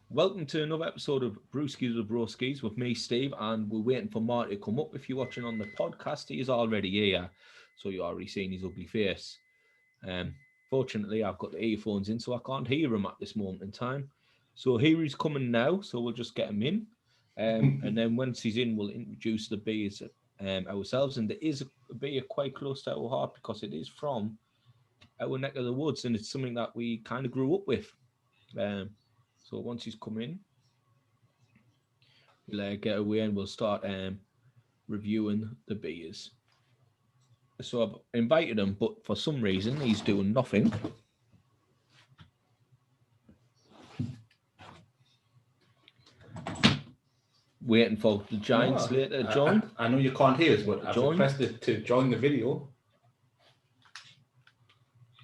Welcome to another episode of Brewskis with Broskis with me, Steve, and we're waiting for Marty to come up. If you're watching on the podcast, he is already here, so you're already seeing his ugly face. Fortunately, I've got the earphones in, so I can't hear him at this moment in time. So here he's coming now, so we'll just get him in, and then once he's in, we'll introduce the beers ourselves. And there is a beer quite close to our heart because it is from our neck of the woods, and it's something that we kind of grew up with. So once he's come in, we'll get away and we'll start reviewing the beers. So I've invited him, but for some reason he's doing nothing. Waiting for the Giants later to join. I know you can't hear us, but I've requested to join the video.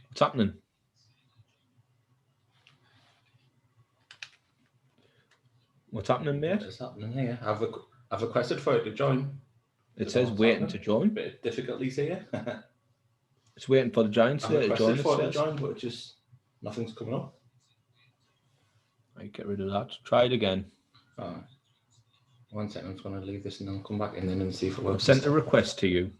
What's happening? What's happening, mate? What's happening here? I've requested for it to join. It says waiting to join. Bit of difficulties here. It's waiting for the Giants to join. For it to join, but just nothing's coming up. Right, get rid of that. Try it again. All right. 1 second, I'm just going to leave this and then come back in and see if it works. I've sent a request to you.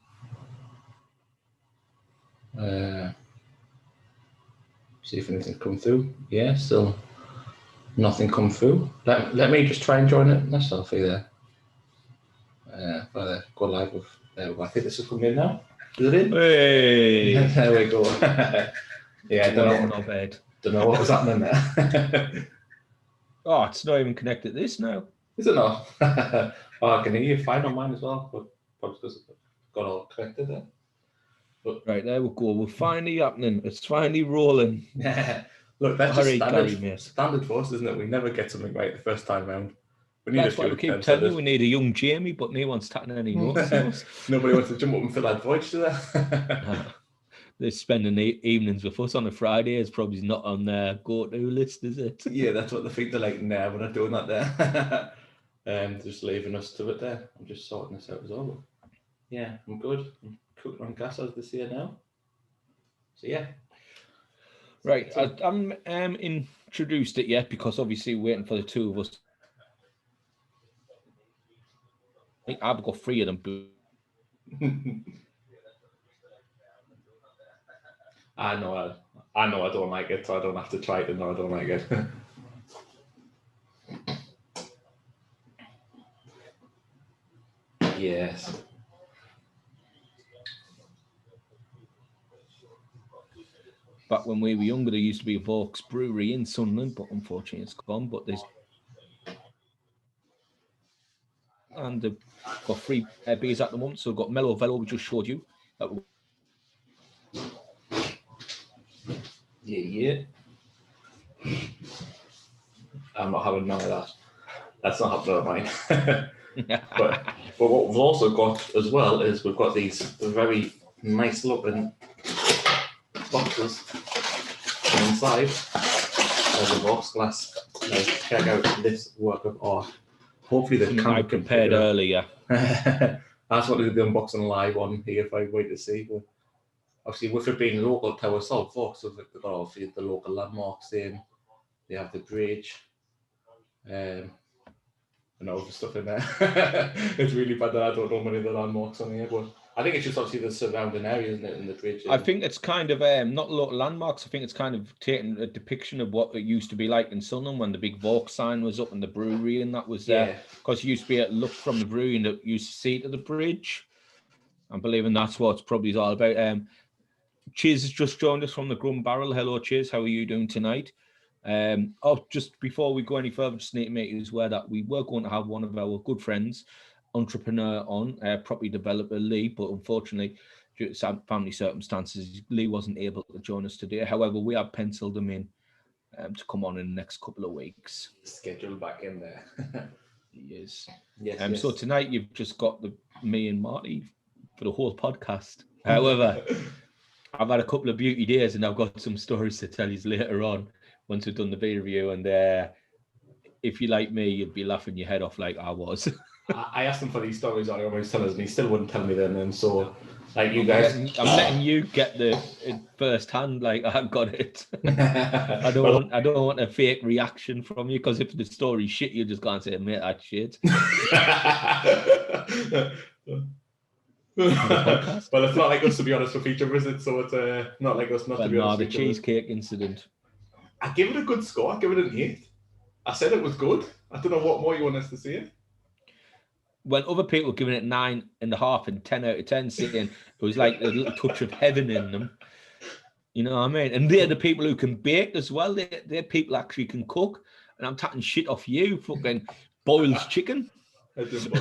See if anything's come through. Yeah, still nothing come through. Let me just try and join it myself here. Go live with. I think this is coming in now. Is it in? Hey! There we go. Yeah, I don't know what was happening there. Oh, it's not even connected to this now. Is it not? I can hear you fine on mine as well, but probably because it got all connected there. But right, there we go. We're finally happening. It's finally rolling. Look, that's just standard for us, isn't it? We never get something right the first time round. That's why we keep telling you we need a young Jamie, but no one's tapping anymore. Nobody wants to jump up and fill that void, do they? They're spending evenings with us on a Friday. It's probably not on their go-to list, is it? Yeah, that's what they think. They're like, nah, we're not doing that there. Just leaving us to it there. I'm just sorting this out as well. Yeah, I'm good. I'm cooking on gas as this year now. So yeah. Right, I haven't introduced it yet because obviously we're waiting for the two of us. I think I've got 3 of them. I know I don't like it, so I don't have to try it to know I don't like it. Yes. Back when we were younger, there used to be a Vaux brewery in Sunderland, but unfortunately it's gone. But there's and they've got 3 beers at the moment. So we've got Mellow Velo, we just showed you. Yeah. I'm not having none of that. That's not happening on mine. but what we've also got as well is we've got these very nice looking boxes inside of the box glass. Now check out this work of art. Hopefully the camera I prepared earlier. That's what we did the unboxing live on here if I wait to see. But obviously with it being local to ourselves, Vaux, so they've got obviously the local landmarks in. They have the bridge. And all the stuff in there. It's really bad that I don't know many of the landmarks on here, but I think it's just obviously the surrounding area, isn't it, and the bridge. I think it's kind of not local landmarks. I think it's kind of taking a depiction of what it used to be like in Sunderland when the big Vaux sign was up and the brewery and that was there. Because you used to be able to look from the brewery and you used to see to the bridge. I'm believing that's what it's probably all about. Chiz has just joined us from the Grum Barrel. Hello, Chiz. How are you doing tonight? Just before we go any further, just need to make you aware that we were going to have one of our good friends, entrepreneur on, property developer Lee, but unfortunately, due to family circumstances, Lee wasn't able to join us today. However, we have penciled him in to come on in the next couple of weeks. Schedule back in there. He is. Yes. So tonight you've just got me and Marty for the whole podcast. However, I've had a couple of beauty days and I've got some stories to tell you later on once we've done the beer review, and if you like me, you'd be laughing your head off like I was. I asked him for these stories, I always tell us, and he still wouldn't tell me them. And so, like you guys, I'm letting you get it first hand. Like I got it. I don't want a fake reaction from you, because if the story's shit, you just can't say, mate, that's shit. Well, it's not like us, to be honest, for future visits, so it's not like us not to be honest. The cheesecake incident. I give it a good score. I give it an 8. I said it was good. I don't know what more you want us to see. When other people were giving it 9.5 and 10 out of 10, saying it was like a little touch of heaven in them. You know what I mean? And they're the people who can bake as well. They're people actually can cook. And I'm taking shit off you, fucking boils chicken. I didn't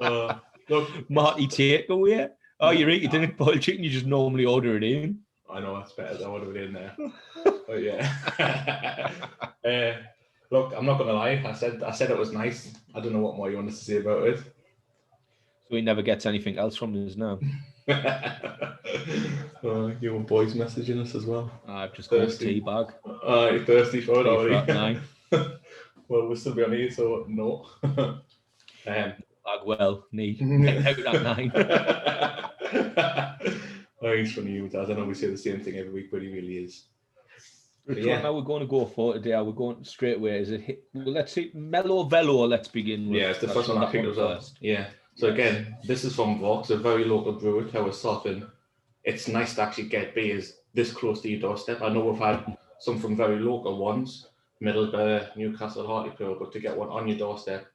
boil look, Marty takeaway. Oh, you didn't boil chicken, you just normally order it in. I know that's better than order it in there. But yeah. Look, I'm not gonna lie. I said it was nice. I don't know what more you want us to say about it. So he never gets anything else from us now. You and boys messaging us as well. I've just got a tea bag. You're thirsty for it already. 9. Well, we'll still be on here, so no. Bag well, knee. Out that 9. Oh, he's funny, you Dad. I know we say the same thing every week, but he really is. Which one are we going to go for today? Are we going straight away? Is it well, let's see, Mellow Velo, let's begin with. Yeah, it's the first one I picked up. Yeah. So again, this is from Vaux, a very local brewery, Tower, and it's nice to actually get beers this close to your doorstep. I know we've had some from very local ones, Middlesbrough, Newcastle, Hartlepool, but to get one on your doorstep.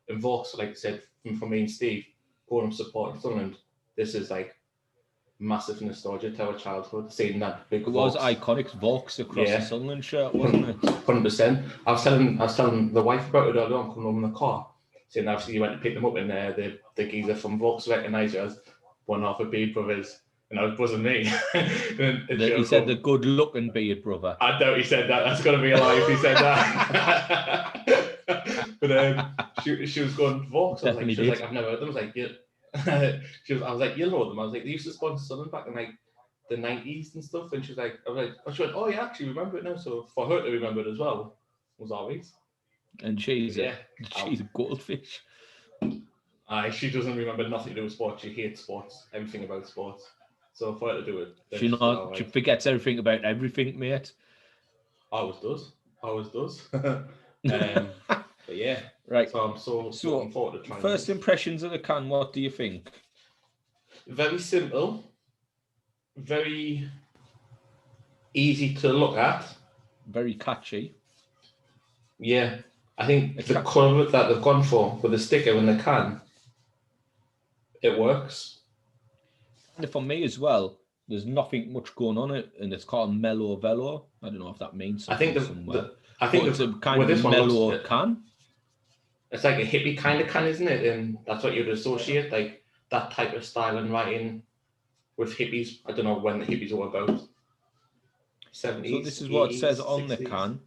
And Vaux, like I said, from me and Steve, going and supporting Sunderland, this is like massive nostalgia to our childhood, seeing that big. It was iconic, Vaux across the Sunderland shirt, wasn't it? 100%. I was telling the wife about it earlier on, coming home in the car, saying obviously you went to pick them up, and the geezer from Vaux recognised you as one half of Beard Brothers, and it wasn't me. He said the good-looking Beard brother. I doubt he said that. That's got to be a lie if he said that. But she was going Vaux. She was like, I've never heard them. I was like, yeah. I was like, you'll know them. I was like, they used to sponsor Sunderland back in like the 90s and stuff. And she was like, she went, oh yeah, actually remember it now. So for her to remember it as well was always. And she's a goldfish. She doesn't remember nothing to do with sports. She hates sports, everything about sports. So for her to do it, she forgets everything about everything, mate. Always does. But yeah, right. So I'm so looking forward to trying. First impressions of the can. What do you think? Very simple, very easy to look at, very catchy. Yeah, I think the colour that they've gone for with the sticker in the can, it works. And for me as well, there's nothing much going on it, and it's called Mellow Velo. I don't know if that means something. I think it's a kind of mellow can. It's like a hippie kind of can, isn't it? And that's what you'd associate, like that type of style and writing with hippies. I don't know when the hippies were about. 70s. So this is what it says 60s. on the can.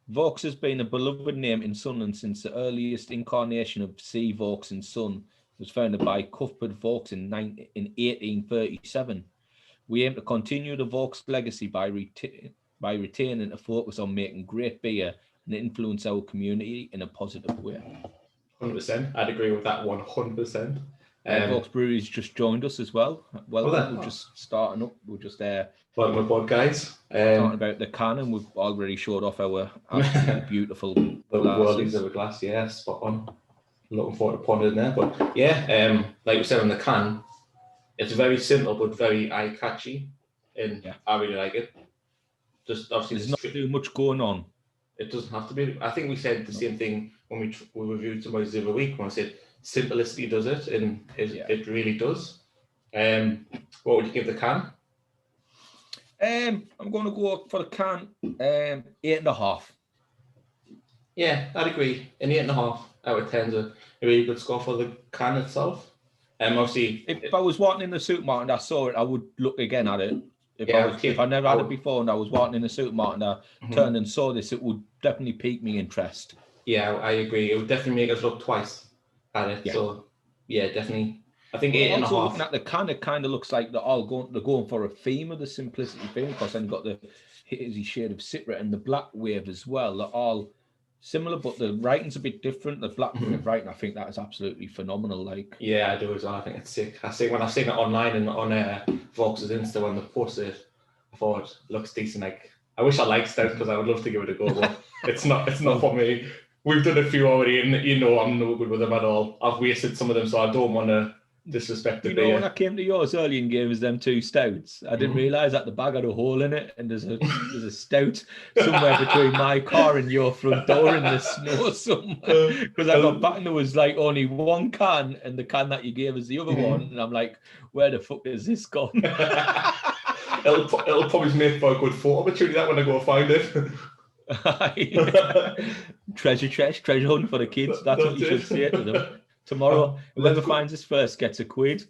Vaux has been a beloved name in Sunderland since the earliest incarnation of C. Vaux and Son was founded by Cuthbert Vaux in 1837. We aim to continue the Vaux legacy by retaining a focus on making great beer and influence our community in a positive way. 100%. I'd agree with that 100%. Vaux Brewery's just joined us as well. We're just starting up. We're just there. Welcome aboard, guys. Talking about the can, and we've already showed off our absolutely beautiful worldies of a glass. Yeah, spot on. Looking forward to pouring it in there. But yeah, like we said on the can, it's very simple but very eye-catchy, and I really like it. Just obviously, there's not too much going on. It doesn't have to be. I think we said the same thing when we reviewed somebody's the other week, when I said simplicity does it, and it really does. What would you give the can? I'm going to go for the can 8.5. Yeah, I'd agree. An 8.5 out of 10 is a really good score for the can itself. Obviously, if I was walking in the supermarket and I saw it, I would look again at it. If I never had it before and I was walking in the supermarket and I turned and saw this, it would definitely pique my interest. Yeah, I agree. It would definitely make us look twice at it. Yeah. So, yeah, definitely. I think 8.5. Also, looking at the can, it kind of looks like they're going for a theme of the simplicity thing, because then you've got the hazy shade of citra and the black wave as well. They're all Similar, but the writing's a bit different. The black and red writing, I think that is absolutely phenomenal. Like, yeah, I do as well. I think it's sick. I see when I've seen it online and on Vaux's Insta when they posted it, I thought it looks decent. Like, I wish I liked stout because I would love to give it a go, but it's not for me. We've done a few already, and I'm no good with them at all. I've wasted some of them, so I don't want to disrespect the beer. When I came to yours early and gave us them 2 stouts, I didn't realise that the bag had a hole in it, and there's a stout somewhere between my car and your front door in the snow somewhere. Because I got back and there was like only 1 can, and the can that you gave us the other one, and I'm like, where the fuck is this gone? It'll probably make for a good photo opportunity that when I go find it. treasure hunt for the kids. That's what you should say to them. Tomorrow, whoever finds us first gets a quid.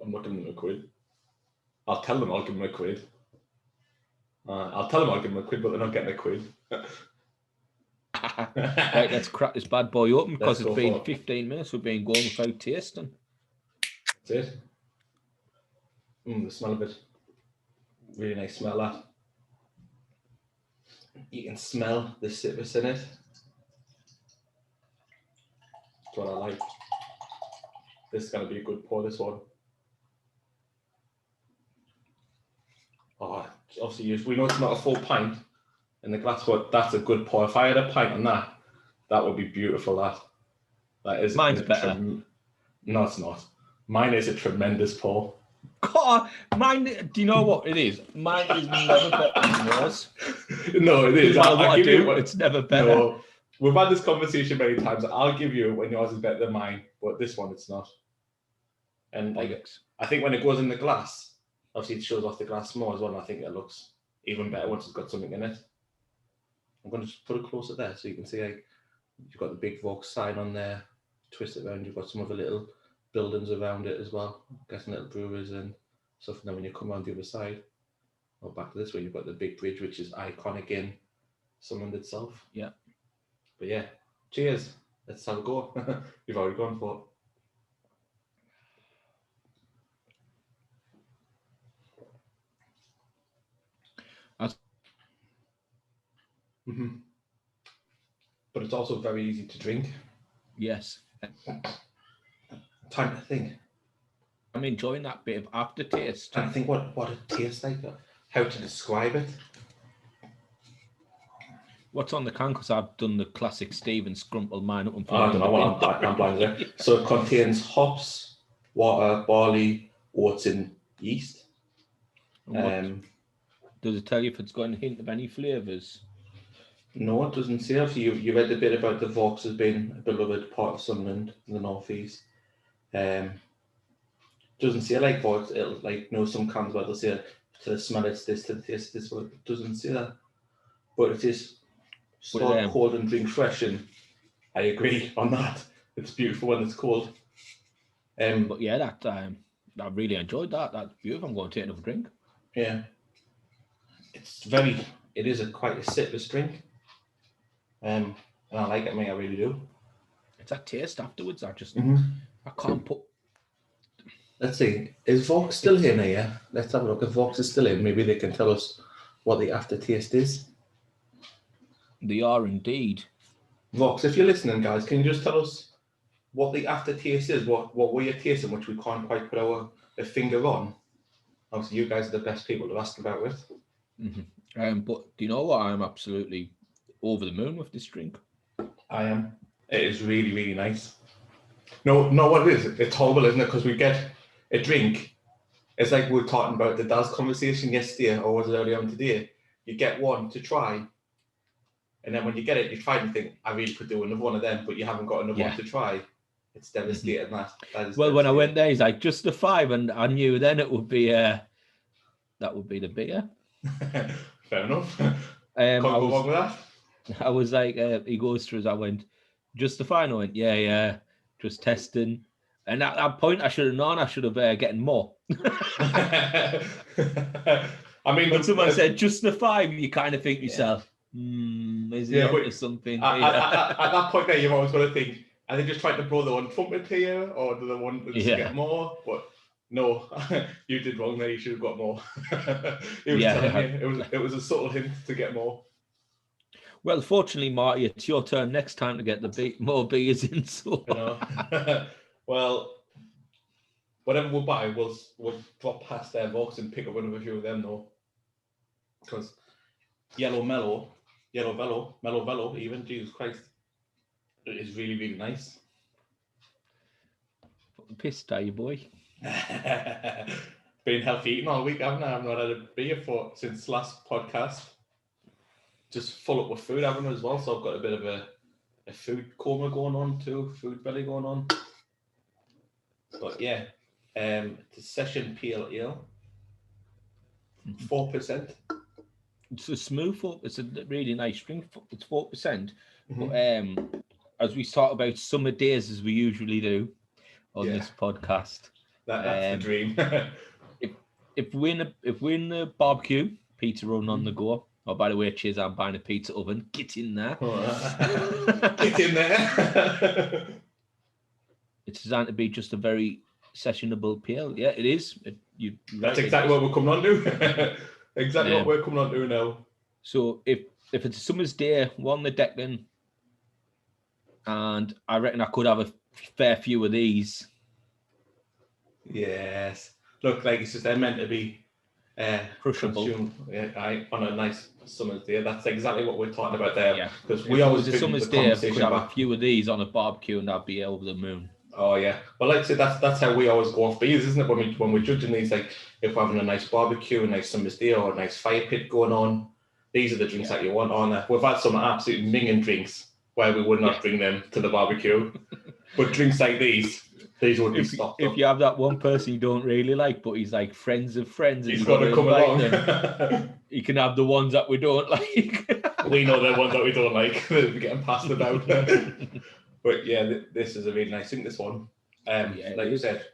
I'm not giving them a quid. I'll tell them I'll give them a quid. I'll tell them I'll give them a quid, but they're not getting a quid. Right, let's crack this bad boy open because it's been 15 minutes. We've been going without tasting. That's it. The smell of it. Really nice smell, that. You can smell the citrus in it. That's what I like. This is going to be a good pour, this one. Oh, obviously, we know it's not a full pint in the glass, but that's a good pour. If I had a pint on that would be beautiful, that is. Mine's better. No, it's not. Mine is a tremendous pour. God, mine, do you know what it is? Mine is never better than yours. No, it is. No matter what I do, it's never better. No, we've had this conversation many times. I'll give you when yours is better than mine, but this one it's not. And like, I think when it goes in the glass, obviously it shows off the glass more as well. And I think it looks even better once it's got something in it. I'm going to just put it closer there so you can see, like, you've got the big Vaux sign on there. Twist it around. You've got some other little buildings around it as well. I'm guessing little breweries and stuff. And then when you come around the other side, or back to this way, you've got the big bridge, which is iconic in Sunderland itself. Yeah. But yeah, cheers. Let's have a go. You've already gone for it. But it's also very easy to drink. Yes. Time to think. I'm enjoying that bit of aftertaste. I think what it tastes like, how to describe it. What's on the can? Because I've done the classic Stephen Scrumple mine up and I don't know what I'm blind there. So it contains hops, water, barley, oats, and yeast. Does it tell you if it's got a hint of any flavours? No, it doesn't say. You read a bit about the Vaux as being a beloved part of Sunderland in the northeast. Doesn't say like Vaux. It'll like some cans where they'll say to the smell it's this, to the taste this. But it doesn't say that. But it is start cold and drink fresh, and I agree on that. It's beautiful when it's cold. But yeah, that I really enjoyed that. That's beautiful. I'm going to take another drink. Yeah, it is quite a citrus drink. And I like it, mate. I really do. It's that taste afterwards. I can't put. Let's see. Is Vaux still in here? Let's have a look. If Vaux is still in, maybe they can tell us what the aftertaste is. They are indeed. Vaux, if you're listening, guys, can you just tell us what the aftertaste is? What were you tasting, which we can't quite put a finger on? Obviously, you guys are the best people to ask about it. But do you know what? I'm absolutely over the moon with this drink. I am. It is really, really nice. No, what it is, it's horrible, isn't it? Because we get a drink. It's like we were talking about the Daz conversation yesterday, or was it earlier on today? You get one to try, and then when you get it, you try and think, I really could do another one of them, but you haven't got another one to try. It's devastating. That is well, when I went there, he's like, just the 5, and I knew then it would be that would be the beer. Fair enough. Can't go wrong with that. I was like, he goes through as I went, just the fine. I went, yeah, just testing. And at that point, I should have known. I should have gotten more. I mean, when someone said just the 5, you kind of think yourself, is it onto something? At that point, there, you've always got to think, are they just trying to blow their own trumpet here, or do they want to get more? But no, you did wrong there. You should have got more. It was a subtle hint to get more. Well, fortunately, Marty, it's your turn next time to get more beers in. So. Well, whatever we'll buy, we'll drop past their Vaux and pick up another few of them, though. Because Mellow Velo, even, Jesus Christ, it is really, really nice. Pissed, are you, boy? Been healthy eating all week, haven't I? I've not had a beer since last podcast. Just full up with food, haven't I, as well? So I've got a bit of a food coma going on too, food belly going on. But yeah, it's a session pale ale, 4%. It's a smooth. It's a really nice drink. It's 4%. But as we talk about summer days, as we usually do on this podcast, that's the dream. if we're in the barbecue, pizza run on the go. Oh, by the way, cheers! I'm buying a pizza oven. Get in there. Get in there. It's designed to be just a very sessionable pale. Yeah, it is. That's exactly what we're coming on to. Exactly what we're coming on to now. So if it's a summer's day, we're on the deck then, and I reckon I could have a fair few of these. Yes. Look, like it's just they're meant to be crushable. On a nice summer's day. That's exactly what we're talking about there. Yeah. Because we always a summer's day, I could have a few of these on a barbecue, and I'd be over the moon. Oh yeah. Well, like I said, that's how we always go off beers, isn't it? When we're judging these, like if we're having a nice barbecue, a nice summer's day, or a nice fire pit going on, these are the drinks that you want on there. We've had some absolute minging drinks where we would not bring them to the barbecue, but drinks like these would be stopped. If you have that one person you don't really like, but he's like friends of friends, he's got to come along. You can have the ones that we don't like. We know the ones that we don't like. They're getting passed about. But yeah, this is a really nice thing, this one. Like you said,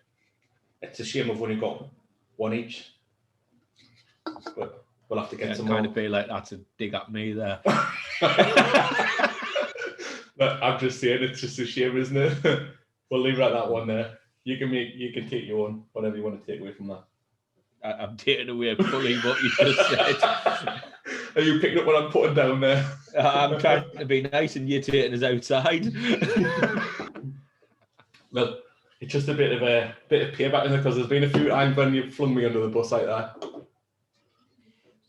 it's a shame we've only got one each. But we'll have to get some more. Kind of feel like that's a dig at me there. I'm just saying, it's just a shame, isn't it? We'll leave it at that one there. You can take your one, whatever you want to take away from that. I'm taking away fully what you just said. Are you picking up what I'm putting down there? I'm trying to be nice and you're taking us outside. Well, it's just a bit of payback in there because there's been a few times when you've flung me under the bus like that.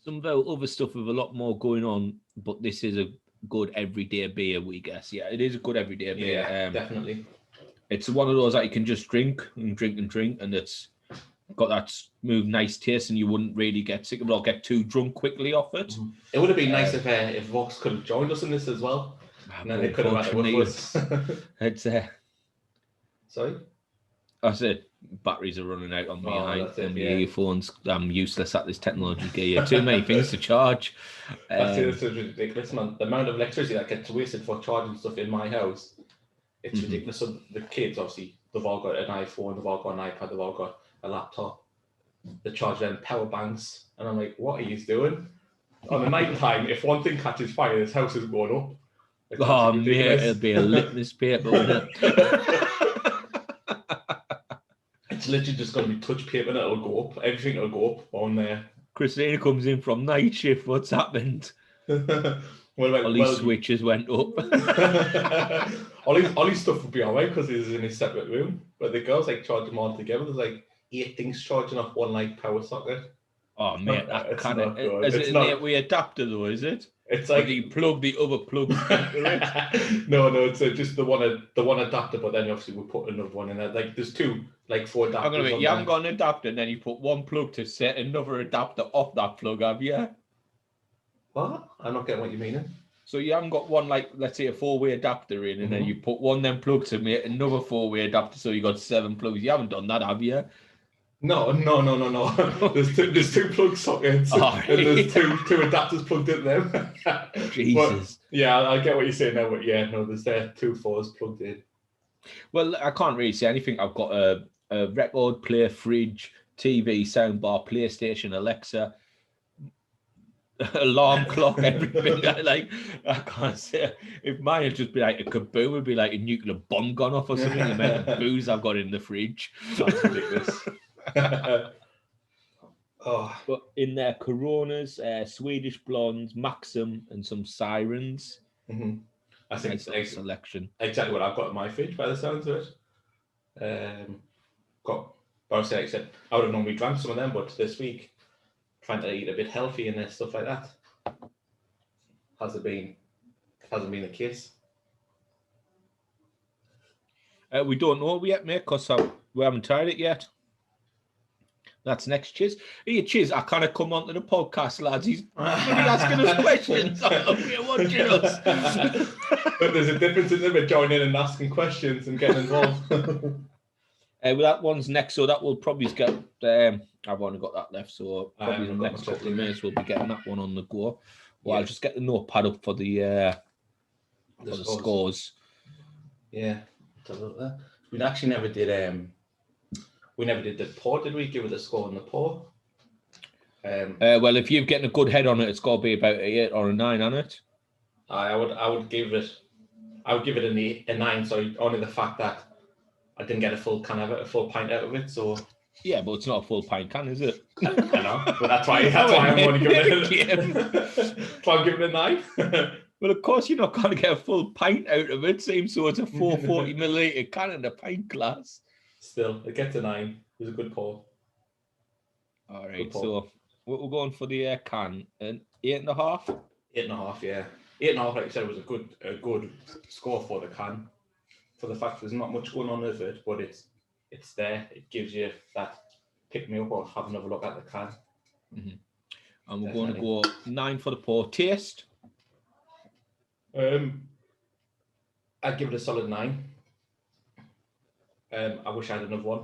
Some of our other stuff with a lot more going on, but this is a good everyday beer, we guess. Yeah, it is a good everyday beer. Yeah, definitely. It's one of those that you can just drink, and it's got that smooth, nice taste, and you wouldn't really get sick of it or get too drunk quickly off it. It would have been nice if Vaux could have joined us in this as well. And then they could have had it with us. It's Sorry? I said batteries are running out on my earphones. I'm useless at this technology gear. Too many things to charge. That's ridiculous, man. The amount of electricity that gets wasted for charging stuff in my house, it's ridiculous. So the kids, obviously, they've all got an iPhone, they've all got an iPad, they've all got a laptop. They charge them power banks, and I'm like, what are you doing? On the night time, if one thing catches fire, this house is going up. Oh, mate, it'll be a litmus paper, wouldn't it? It's literally just going to be touch paper and it'll go up. Everything will go up on there. Christina comes in from night shift. What's happened? All these switches went up. Ollie's stuff would be alright because he's in his separate room. But the girls charge them all together. There's 8 things charging off one power socket. Oh mate, that kind of is it an 8-way adapter though? Is it? It's like you plug the other plug into it. No, it's just the one adapter. But then obviously we put another one in there. There's 2, 4 adapters. You haven't got an adapter, and then you put one plug to set another adapter off that plug, have you? What? I'm not getting what you mean. So you haven't got one let's say a 4-way adapter in, and then you put one then plug to make another 4-way adapter. So you got 7 plugs. You haven't done that, have you? No. There's 2 plug sockets and there's two adapters plugged in them. Jesus. But, yeah, I get what you're saying now, but yeah, no, there's 2 4s plugged in. Well, I can't really say anything. I've got a record player, fridge, TV, soundbar, PlayStation, Alexa, alarm clock, everything. I can't say. If mine would just be like a kaboom, would be like a nuclear bomb gone off or something. The amount of booze I've got in the fridge. That's ridiculous. Oh, But in there, Coronas, Swedish Blondes, Maxim, and some Sirens. mm-hmm. I think nice little selection. Exactly what I've got in my fridge by the sounds of it. But obviously, like I said, I would have normally drank some of them, but this week, trying to eat a bit healthy and stuff like that, hasn't been the case. We don't know yet, mate, because we haven't tried it yet. That's next, Chiz. Hey, Chiz, I kind of come onto the podcast, lads. He's asking us questions. We're watching us. But there's a difference in them joining in and asking questions and getting involved. Well, that one's next, so that will probably get. I've only got that left, so probably the next couple of minutes we'll be getting that one on the go. Well, I'll just get the notepad up for the scores. Yeah, we actually never did. We never did the pour, did we? Give it a score on the pour. Well, if you're getting a good head on it, it's got to be about 8 or a 9 on it. I would give it a 9. So only the fact that I didn't get a full pint out of it. So yeah, but it's not a full pint can, is it? I know, but that's why I'm only giving it. I'm giving it a 9. Well, of course you're not going to get a full pint out of it. Seems so. It's a 440 milliliter can in a pint glass. Still, it gets a 9. It was a good pour. All right, so we're going for the can, an 8.5. 8.5, yeah. 8.5, like you said, was a good score for the can. For the fact there's not much going on with it, but it's there. It gives you that pick me up or have another look at the can. Mm-hmm. And we're going to go 9 for the pour. Taste? I'd give it a solid 9. I wish I had another one.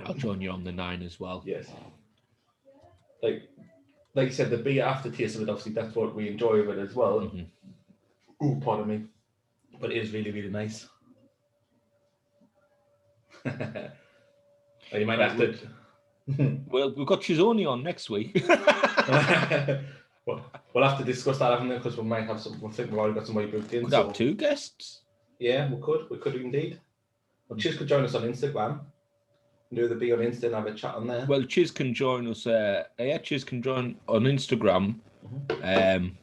I'll join you on the 9 as well. Yes. Like you said, the beer aftertaste of it, obviously, that's what we enjoy with it as well. Mm-hmm. Ooh, pardon me. But it is really, really nice. You might have to... Well, we've got Chisoni on next week. Well, we'll have to discuss that, haven't we? Because we might have some... I think we've already got somebody booked in. Could have 2 guests. Yeah, we could. We could indeed. Well, Chiz could join us on Instagram. Do the be on Insta and have a chat on there. Well, Chiz can join us. Chiz can join on Instagram. Mm-hmm.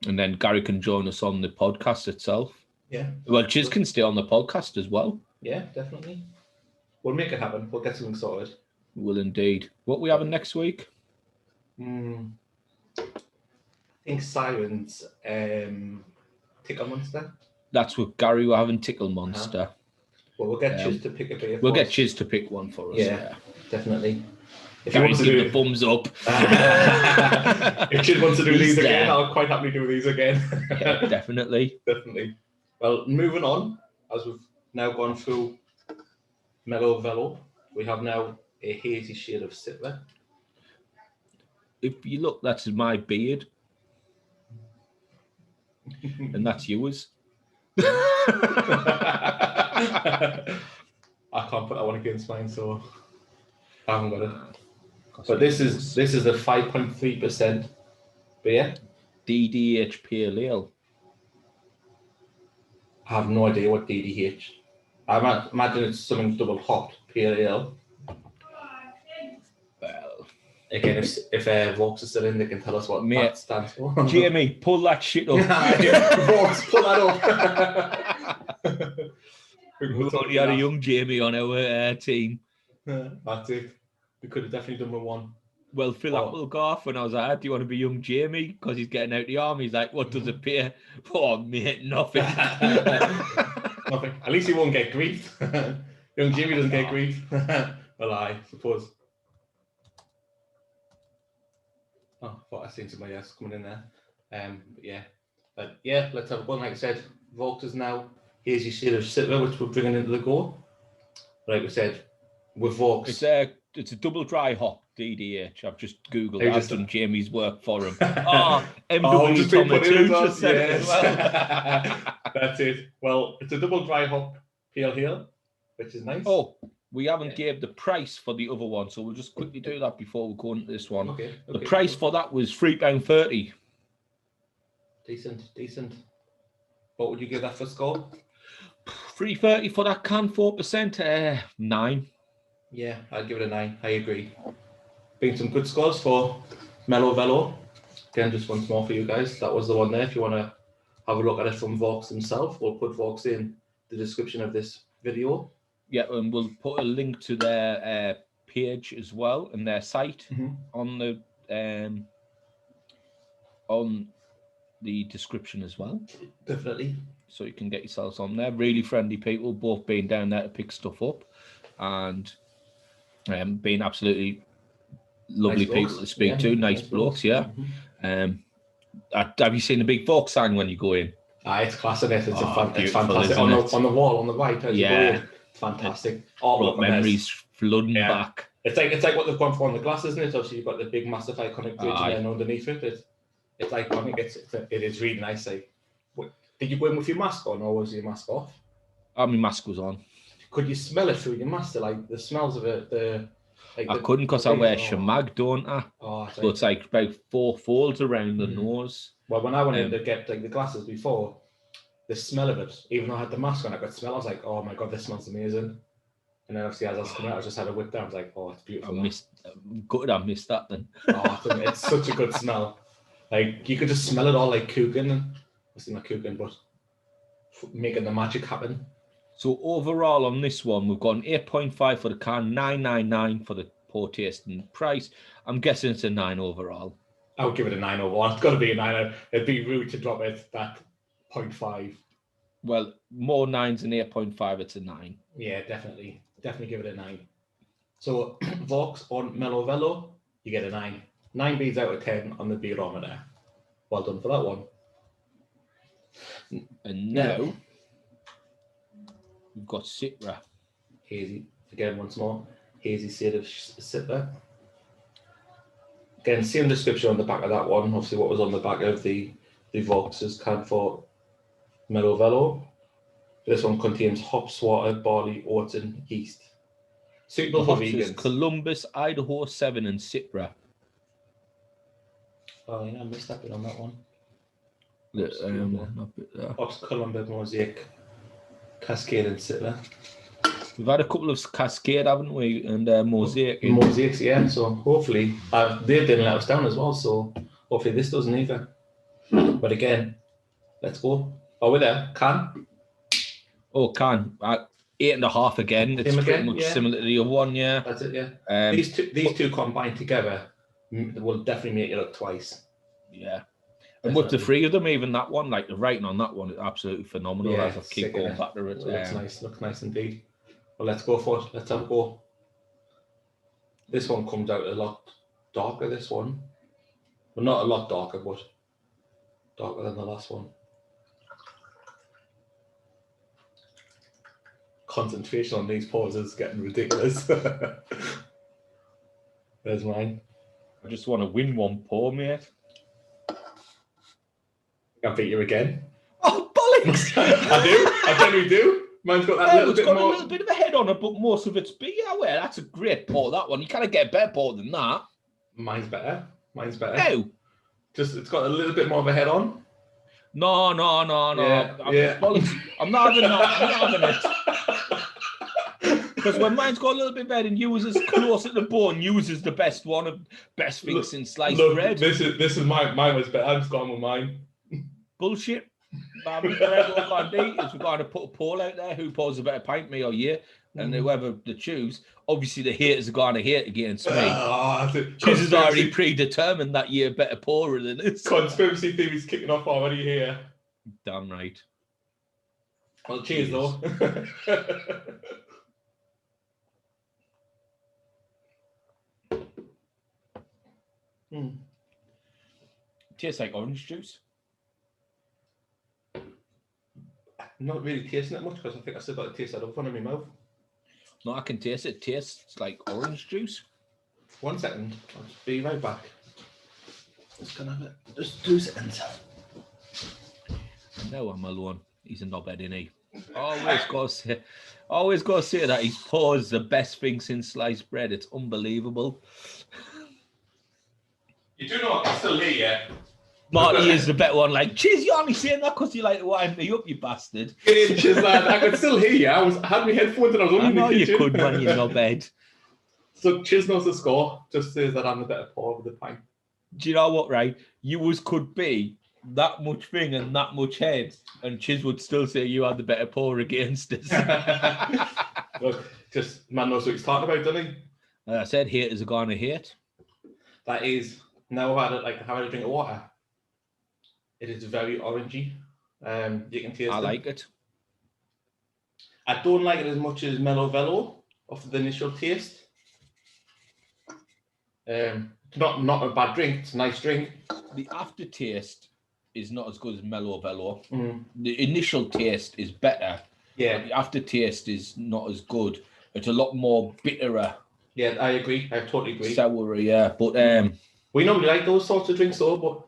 And then Gary can join us on the podcast itself. Yeah. Well, Chiz can stay on the podcast as well. Yeah, definitely. We'll make it happen. We'll get something sorted. Will indeed. What we having next week? I think Sirens, Tickle Monster. That's with Gary. We're having Tickle Monster. Uh-huh. Well, we'll get Chiz to pick a beer. We'll get Chiz to pick one for us. Yeah. Definitely. If he wants to do the thumbs up. If Chiz wants to do these again, I'll quite happily do these again. Yeah, definitely. Definitely. Well, moving on, as we've now gone through Mellow Velo, we have now a hazy shade of citra. If you look, that's my beard. And that's yours. I can't put that one against mine, so I haven't got it. But this is a 5.3% beer. DDH Pale Ale. I have no idea what DDH. I imagine it's something double hopped pale ale. Well, again, if Vaux is still in, they can tell us what that stands for. Jamie, pull that shit up. Vaux, pull that up. We've only had a young Jamie on our team. That's it. We could have definitely done with one. Well, Phil Applegarth, when I was like, do you want to be young Jamie? Because he's getting out the army. He's like, what does it pay? Oh, mate, nothing. Nothing. At least he won't get grief. Young Jamie doesn't get grief. Well, I suppose. Oh, I thought I seen somebody else coming in there. But yeah, let's have one. Like I said, Vaux is now hazy shade of citra, which we're bringing into the go. Like we said, with Vaux, it's a double dry hop DDH. I've just googled it. I've done Jamie's work for him. MW Tomato just said it as well. That's it. Well, it's a double dry hop pale ale, which is nice. Oh, we haven't gave the price for the other one, so we'll just quickly do that before we go into this one. Okay. The price for that was £3.30. Decent. What would you give that for score? £3.30 for that can, 4%. 9. Yeah, I'd give it a 9. I agree. Been some good scores for Mellow Velo. Again, just once more for you guys. That was the one there. If you want to have a look at it from Vaux himself, we'll put Vaux in the description of this video. Yeah, and we'll put a link to their page as well and their site on the description as well. Definitely. So you can get yourselves on there. Really friendly people, both being down there to pick stuff up and being absolutely lovely nice people to speak to. Nice blokes, yeah. Have you seen the big Vaux sign when you go in? It's class, isn't it? It's fantastic. On the wall on the right. It's fantastic. Memories flooding back. It's like what they've gone for on the glass, isn't it? Obviously, you've got the big, massive iconic bridge, and then underneath it, it's iconic. It is really nice. Like, did you go in with your mask on, or was your mask off? My mask was on. Could you smell it through your mask? Like the smells of it. I couldn't because I wear shamag, don't I? So it's like about 4 folds around the nose. Well, when I went in to get like the glasses before, the smell of it, even though I had the mask on, I could smell. I was like, oh my god, this smells amazing. And then obviously as I was coming out, I just had a whip down. I was like, oh, it's beautiful. I missed that then. It's such a good smell. Like you could just smell it all like cooking, and obviously not cooking, but making the magic happen. So overall on this one, we've got an 8.5 for the can, 9.99 for the poor tasting price. I'm guessing it's a 9 overall. I would give it a 9 overall. It's got to be a 9. It'd be rude to drop it that 0.5. Well, more 9s than 8.5, it's a 9. Yeah, definitely. Definitely give it a 9. So, Vaux on Mellow Velo, you get a 9. 9 beads out of 10 on the beerometer. Well done for that one. And now, we've got Citra. Hazy. Again, once more. Hazy shade of Citra. Again, same description on the back of that one. Obviously, what was on the back of the Vaux's can for Mellow Velo. This one contains hops, water, barley, oats, and yeast. Suitable for vegans. Columbus, Idaho 7, and Citra. Oh, yeah, I missed that bit on that one. Hops, Columbus, Mosaic, Cascade, and Citra. We've had a couple of Cascade, haven't we? And Mosaic. Mosaics, yeah. So hopefully, they didn't let us down as well. So hopefully this doesn't either. But again, let's go. Are we there? Can? Oh, can. 8.5 again. It's pretty much similar to the other one, yeah. That's it, yeah. These two combined together will definitely make it look twice. Yeah. And with the 3 of them, even that one, like the writing on that one is absolutely phenomenal. Yeah, as I keep going back to it. Looks nice. Looks nice indeed. Well, let's go for it. Let's have a go. This one comes out a lot darker, this one. Well, not a lot darker, but darker than the last one. Concentration on these pours is getting ridiculous. There's mine. I just want to win one pour, mate. I beat you again. Oh, bollocks! I generally do. Mine's got that little bit more. A little bit of a head on it, but most of it's beer. Well, that's a great pour, that one. You can't get a better pour than that. Mine's better. How? Just, it's got a little bit more of a head on. No. I'm not having it. Because when mine's got a little bit better and yours is close at the bone, yours is the best one of best things since sliced bread. This is mine was better. I'm just going with mine. Bullshit. What we're going to do is we're going to put a poll out there who pours a better pint, me or you, and whoever they choose. Obviously, the haters are going to hate against me. This is already predetermined that you're a better pourer than this. Conspiracy theories kicking off already here. Damn right. Well, cheers though. Tastes like orange juice. Not really tasting it much because I think I still got to taste that up one in my mouth. No, I can taste it. It tastes like orange juice. 1 second. I'll just be right back. Just gonna have it. Just 2 seconds. No, I'm alone. He's a knobhead, isn't he? Always got to say that his paws the best thing since sliced bread. It's unbelievable. You do know I can still hear you. Marty is the better one. Like, cheers, you're only saying that because you like to wind me up, you bastard. Cheers, lad. I could still hear you. I had my headphones and I was only in the kitchen. You could, man, you're knobhead. So Chiz knows the score. Just says that I'm the better pour with the pint. Do you know what, right? You could be that much thing and that much head, and Chiz would still say you had the better pour against us. Look, just man knows what he's talking about, doesn't he? I said haters are gonna hate. That is, now I've had a drink of water. It is very orangey. You can taste I it. like it. I don't like it as much as Mellow Velo of the initial taste. Not a bad drink. It's a nice drink. The aftertaste is not as good as Mellow Velo. Mm. The initial taste is better. Yeah. But the aftertaste is not as good. It's a lot more bitterer. Yeah, I agree. I totally agree. Sourer, yeah. But we normally like those sorts of drinks though, but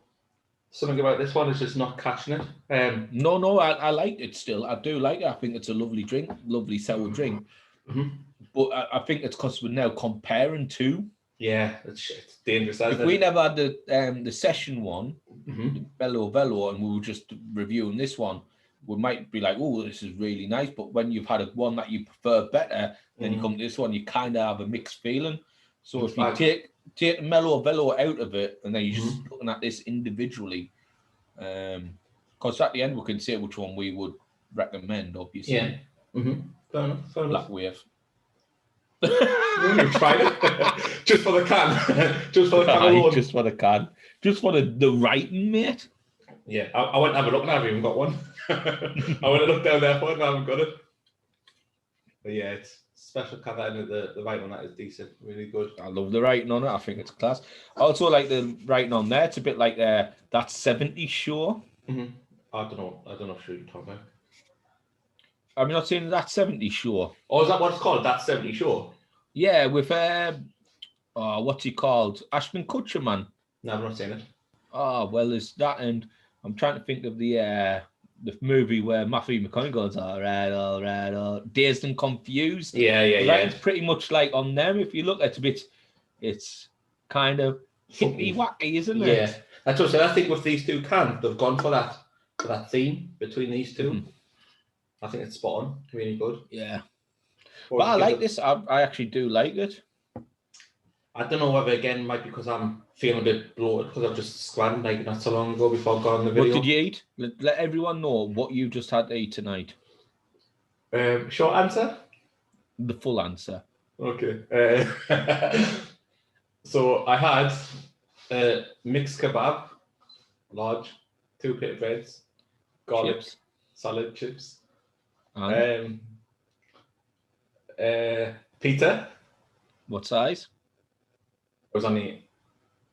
something about this one is just not catching it. No, I like it still. I do like it. I think it's a lovely drink, lovely sour drink. Mm-hmm. But I think it's because we're now comparing two. Yeah, it's dangerous. If we never had the session one, the Mellow Velo, and we were just reviewing this one, we might be like, oh, this is really nice. But when you've had one that you prefer better, then you come to this one, you kind of have a mixed feeling. So if you take the Mellow Velo out of it, and then you're just looking at this individually, because at the end we can say which one we would recommend, obviously. Yeah. Mm-hmm. Fair enough. Black Wave. You tried it just for the can, just for the can alone. Just for the can, just for the writing, mate. Yeah, I went to have a look and I haven't even got one. I went to look down there for it and I haven't got it. But yeah, it's special cover and the writing on that is decent, really good. I love the writing on it. I think it's class. I also like the writing on there. It's a bit like that 70s show. Mm-hmm. I don't know what you're talking about. I'm not saying that 70s show. Oh, is that what it's called? That 70s show? Yeah, with what's he called? Ashton Kutcher, man. No, I'm not saying it. Oh, well, there's that, and I'm trying to think of the movie where Matthew McConaughey goes, all right, dazed and confused. Yeah. It's pretty much like on them. If you look at it, it's kind of hippie wacky, isn't it? Yeah, that's what I said. I think with these two cans, they've gone for that theme between these two. Mm-hmm. I think it's spot on, really good. Yeah. But I like this. I actually do like it. I don't know whether, again, might be because I'm feeling a bit bloated because I've just swam like not so long ago before I got on the video. What did you eat? Let everyone know what you just had to eat tonight. Short answer? The full answer. Okay. So I had mixed kebab, large, 2 pita breads, garlic, chips. Salad, chips. And? Pizza. What size? It was only,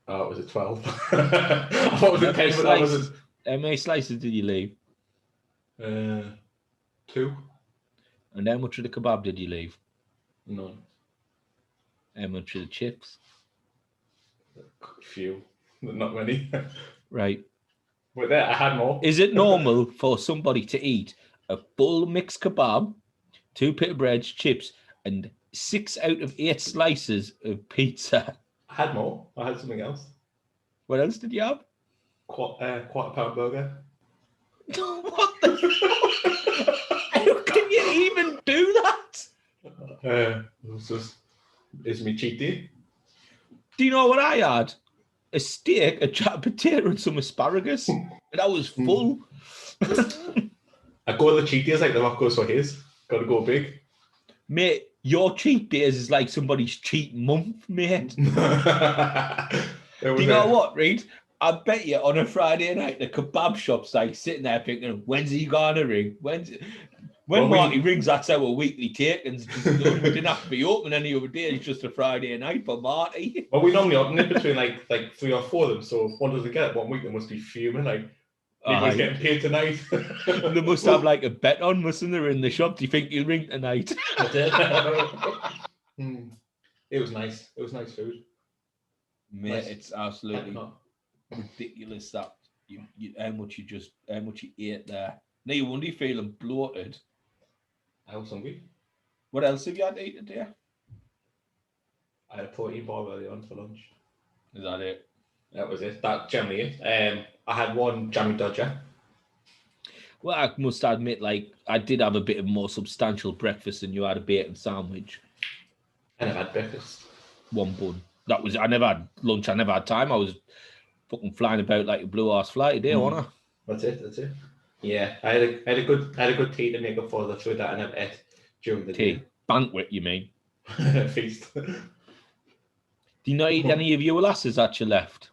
was it 12? I thought it was a 10, but that was how many slices did you leave? 2. And how much of the kebab did you leave? None. How much of the chips? A few, not many. Right. But there, I had more. Is it normal for somebody to eat a full mixed kebab, 2 pita breads, chips, and 6 out of 8 slices of pizza? I had more. I had something else. What else did you have? Quarter pound burger. What the? How can you even do that? It's me cheat day. Do you know what I had? A steak, a jacket potato, and some asparagus. And I was full. I go to the cheat days like the Rock goes for his. Got to go big. Mate, your cheat days is like somebody's cheat month, mate. Do you know what, Reed? I bet you on a Friday night, the kebab shop's like sitting there thinking, when's he gonna ring? When Marty rings, that's our weekly take-ins. We didn't have to be open any other day. It's just a Friday night for Marty. Well, we normally open it between like 3 or 4 of them. So if one doesn't get it 1 week, they must be fuming. Like, people's getting paid tonight. They must have like a bet on, mustn't they, in the shop? Do you think you'll ring tonight? I did. It was nice. It was nice food. Mate, nice. It's absolutely ridiculous that how much you ate there. No you wonder you're feeling bloated. I was hungry. What else have you had to eat today? I had a protein bar early on for lunch. Is that it? That was it. That generally it. I had one jammy dodger. Well, I must admit, like, I did have a bit of more substantial breakfast than you had a bacon sandwich. And I've had breakfast. one bun. That was, I never had lunch. I never had time. I was fucking flying about like a blue ass fly today, wasn't I? That's it. Yeah, I had a good tea to make up for the food that I never ate during the day. Banquet, you mean? Feast. Do you not eat any of your lasses that you left?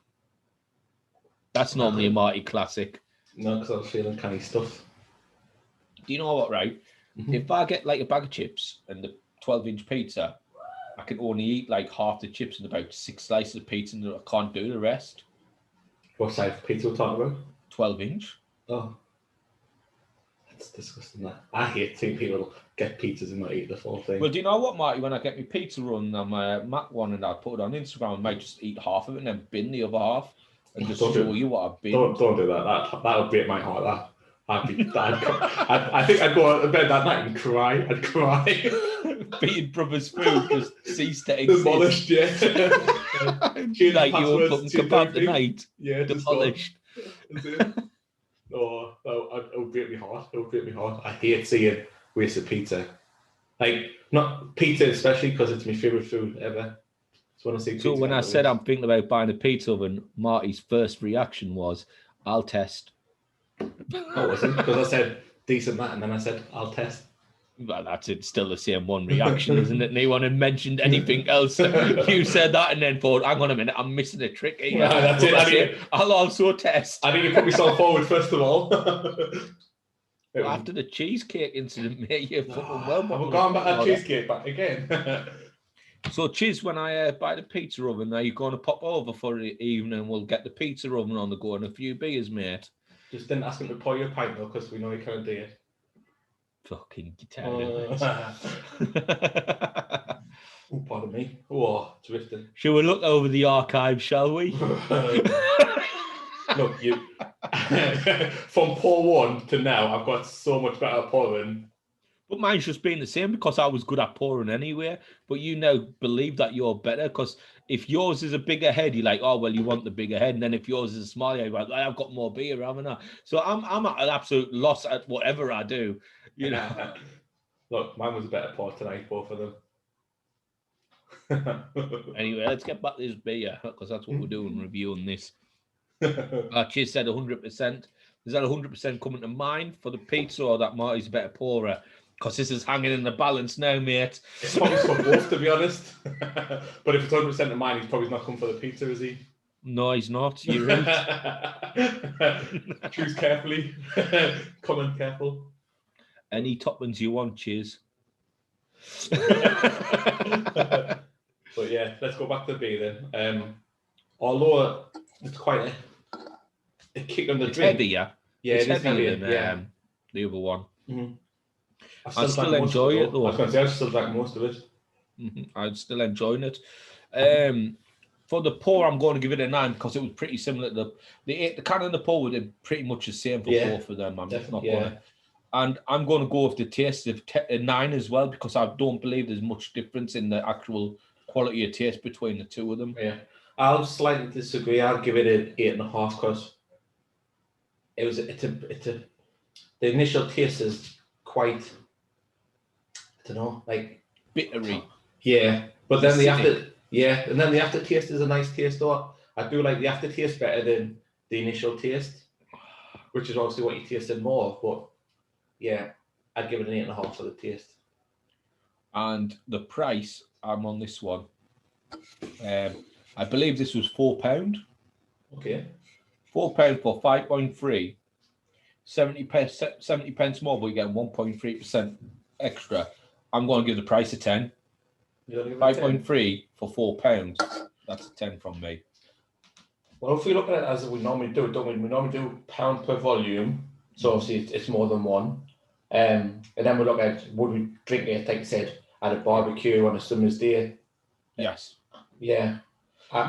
That's normally a Marty classic. No, because I was feeling canny stuff. Do you know what, right? If I get like a bag of chips and the 12-inch pizza, I can only eat like half the chips and about 6 slices of pizza, and I can't do the rest. What size of pizza we're talking about? 12-inch. Oh, that's disgusting. That I hate seeing people get pizzas and not eat the full thing. Well, do you know what, Marty? When I get my pizza run on my Mac one and I put it on Instagram, I might just eat half of it and then bin the other half and just show you what I've been. Don't do that. That would break my heart. I think I'd go to bed that night and cry. I'd cry. Beating brother's food just ceased to exist. Demolished, yeah. Like you were fucking kebab tonight. Yeah, demolished. No, it would break my heart. I hate seeing wasted pizza. Like, not pizza especially because it's my favourite food ever. So when I said I'm thinking about buying a pizza oven, Marty's first reaction was, I'll test. No, it wasn't, because I said decent that, and then I said I'll test. Well, that's it. Still the same one reaction, isn't it? No one had mentioned anything else. You said that and then thought, hang on a minute, I'm missing a trick here. No, that's it. I'll also test. I think you put myself forward first of all. Well, after the cheesecake incident, mate, you're fucking well. We're going back that cheesecake back again. So, Chiz, when I buy the pizza oven, are you going to pop over for the evening? We'll get the pizza oven on the go and a few beers, mate. Just didn't ask him to pour you a pint though, because we know you can't do it. Fucking guitar. Oh, pardon me. Oh, drifting. Shall we look over the archive, shall we? Look, you. From pour one to now, I've got so much better at pouring. But mine's just been the same because I was good at pouring anyway. But you now believe that you're better because if yours is a bigger head, you're like, oh, well, you want the bigger head. And then if yours is a smaller head, you're like, I've got more beer, haven't I? So I'm at an absolute loss at whatever I do. You know. Look, mine was a better pour tonight, both of them. Anyway, let's get back to this beer because that's what we're doing, reviewing this. Chiz said 100%. Is that 100% coming to mind for the pizza or that Marty's a better pourer? Because this is hanging in the balance now, mate. It's probably for both, to be honest. But if it's 100% of mine, he's probably not come for the pizza, is he? No, he's not. You're right. Choose carefully. Comment careful. Any toppings you want, Chiz. But yeah, let's go back to the beer then. Although it's quite a kick on the drink. Heavier. Yeah, it's heavier than the other one. Mm-hmm. I still enjoy it though. I was going to say I still drank most of it. I'm still enjoying it. For the pour, I'm going to give it a 9 because it was pretty similar to the can and the pour were pretty much the same for both of them. I'm not going to. And I'm going to go with the taste of a 9 as well because I don't believe there's much difference in the actual quality of taste between the two of them. Yeah, I'll slightly disagree. I'll give it an 8.5 because the initial taste is quite, I don't know, like bittery. Yeah, but then and then the aftertaste is a nice taste though. I do like the aftertaste better than the initial taste, which is obviously what you tasted more of. But yeah, I'd give it an 8.5 for the taste. And the price, I'm on this one. I believe this was £4. Okay. £4 for 5.3. 70 pence more, but you get 1.3% extra. I'm going to give the price a 10. 5.3 for £4. That's a 10 from me. Well, if we look at it as we normally do, don't we? We normally do pound per volume, so obviously it's more than one. And then we look at would we drink it, like I said, at a barbecue on a summer's day. Yes. Yeah.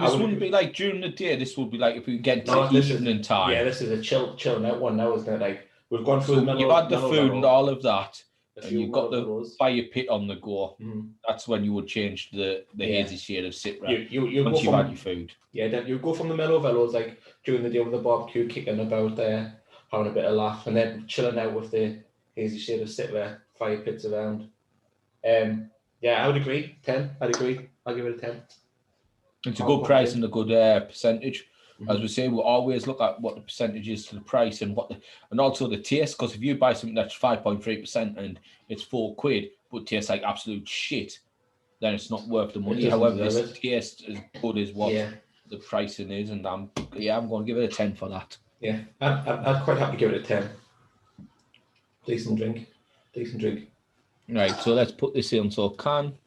This wouldn't be like during the day. This would be like if we get to evening time. Yeah, this is a chilling out one now, isn't it? Like we've gone through the you've had the food and all of that, and you've got the fire pit on the go. Mm-hmm. That's when you would change the hazy shade of citra. You once you've had your food. Yeah, then you go from the Mellow Velos like during the day with the barbecue, kicking about there, having a bit of laugh, and then chilling out with the hazy shade of citra, fire pits around. Yeah, I would agree. 10. I'd agree. I'll give it a 10. It's a good price and a good percentage. As we say, we always look at what the percentage is to the price and and also the taste. Because if you buy something that's 5.3% and it's £4, but tastes like absolute shit, then it's not worth the money. However, this tastes as good as what the pricing is, and I'm going to give it a 10 for that. Yeah, I'd quite happy to give it a 10. Decent drink. Right, so let's put this in. So can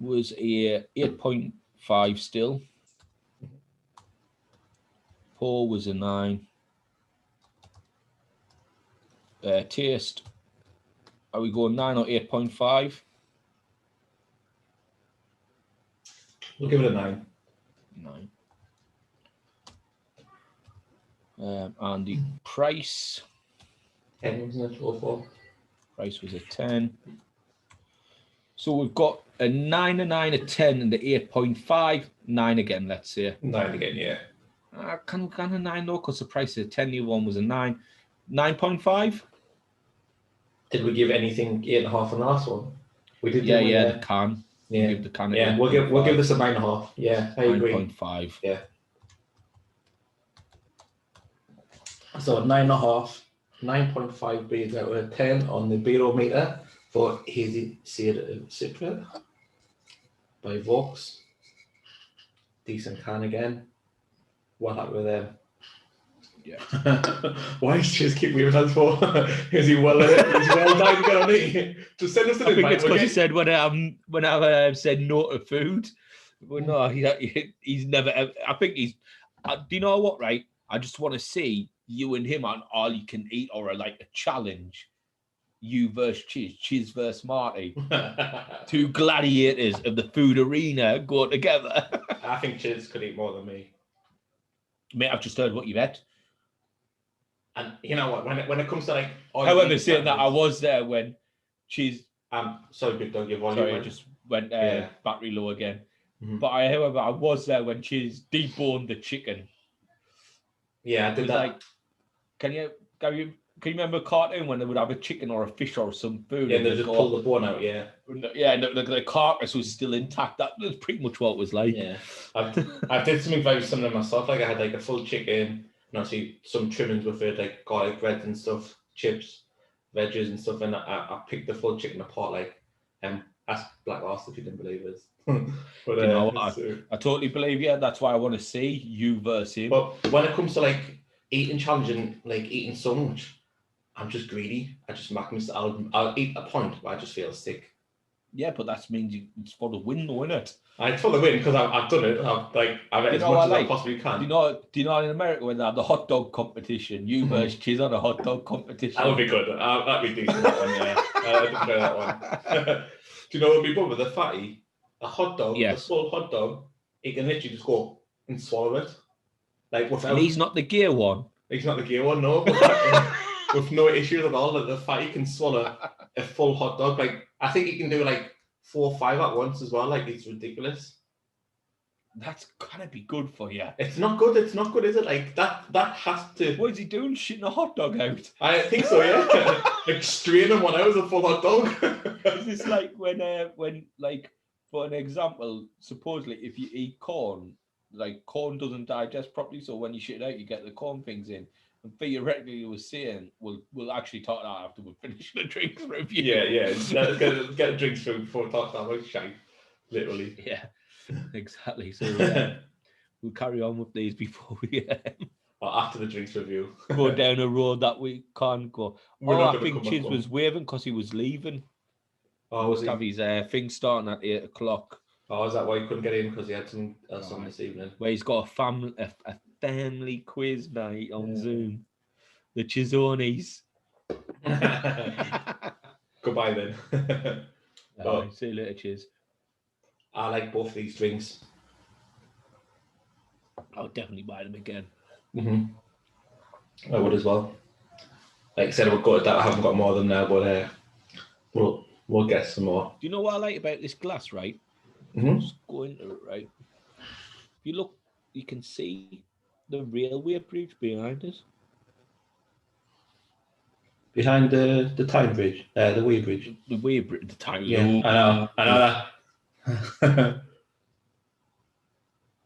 was a 8.5 still. Pour was a 9. Taste, are we going 9 or 8.5? We'll give it a 9. 9. And the price? 10, wasn't it? Or 4? Price was a 10. So we've got a 9, a 9, a 10, and the 8.5. 9 again, let's say. 9 again, yeah. Can a 9 though, because the price of the 10 year one was a 9. 9.5? Did we give anything 8.5 on the last one? We did. The can. Yeah, give the can. Yeah, we'll give this a 9.5. Yeah, I agree. 9.5. Yeah. So 9.5, 9.5 beers out of 10 on the barometer for hazy citra by Vaux. Decent can again. What happened with them? Yeah. Why is Chiz keep moving hands for? Is he well dying to get on it? Just send us an invite. I think it's because he said when I said no to food. Well, no, he's never. I think he's. Do you know what? Right, I just want to see you and him on all you can eat or a challenge. You versus Chiz versus Marty. 2 gladiators of the food arena go together. I think Chiz could eat more than me. Mate, I've just heard what you've had. And you know what? When it comes to however, saying that I was there when Chiz. Sorry, Big Dog, your volume. Sorry, I just went battery low again. Mm-hmm. But however, I was there when Chiz deboned the chicken. Yeah, I did that. Can you remember a cartoon when they would have a chicken or a fish or some food? Yeah, and they just pull the bone out. Yeah. Yeah, and the carcass was still intact. That was pretty much what it was like. Yeah, I did something very similar myself. I had a full chicken. And obviously some trimmings with it, like garlic bread and stuff, chips, veggies and stuff, and I picked the full chicken apart, ask Black Arse if you didn't believe us. But you know what? I totally believe you. That's why I want to see you versus him. But when it comes to eating challenging, eating so much, I'm just greedy. I just make myself. I'll eat a point, but I just feel sick. Yeah, but that means it's for the win, though, isn't it? It's for the win because I've done it. I've as much as I possibly can. Do you know in America when they have the hot dog competition, you versus Chiz on a hot dog competition? That would be good. That'd be decent. That one, yeah. I'd enjoy that one. Do you know what would be good with a fatty? A hot dog, a full hot dog. He can literally just go and swallow it. And he's not the gear one. He's not the gear one, no. With no issues at all. The fatty can swallow a full hot dog. I think he can do 4 or 5 at once as well. It's ridiculous. That's gotta be good for you. It's not good. It's not good, is it? That has to. What is he doing? Shitting a hot dog out? I think so. Yeah. Straining one out as a full hot dog. Is this when for an example, supposedly if you eat corn, corn doesn't digest properly, so when you shit it out, you get the corn things in. And theoretically, you were saying we'll actually talk that after we finish the drinks review. Yeah. Let's get the drinks through before we talk about shite. Literally. Yeah, exactly. So we'll carry on with these before we or after the drinks review. Go down a road that we can't go. I think Chiz was waving because he was leaving. Oh, was he? Have his thing starting at 8 o'clock. Oh, is that why he couldn't get in because he had something else on this evening? Where he's got a family quiz night on Zoom. The Chizonis. Goodbye then. See you later, Chiz. I like both these drinks. I'll definitely buy them again. I would as well. Like I said, I haven't got more than that, but we'll get some more. Do you know what I like about this glass, right? Just go into it, right? If you look, you can see the railway bridge behind us. Behind the Tyne Bridge, the Wee Bridge. The Wee Bridge, the Tyne. Yeah, I know that.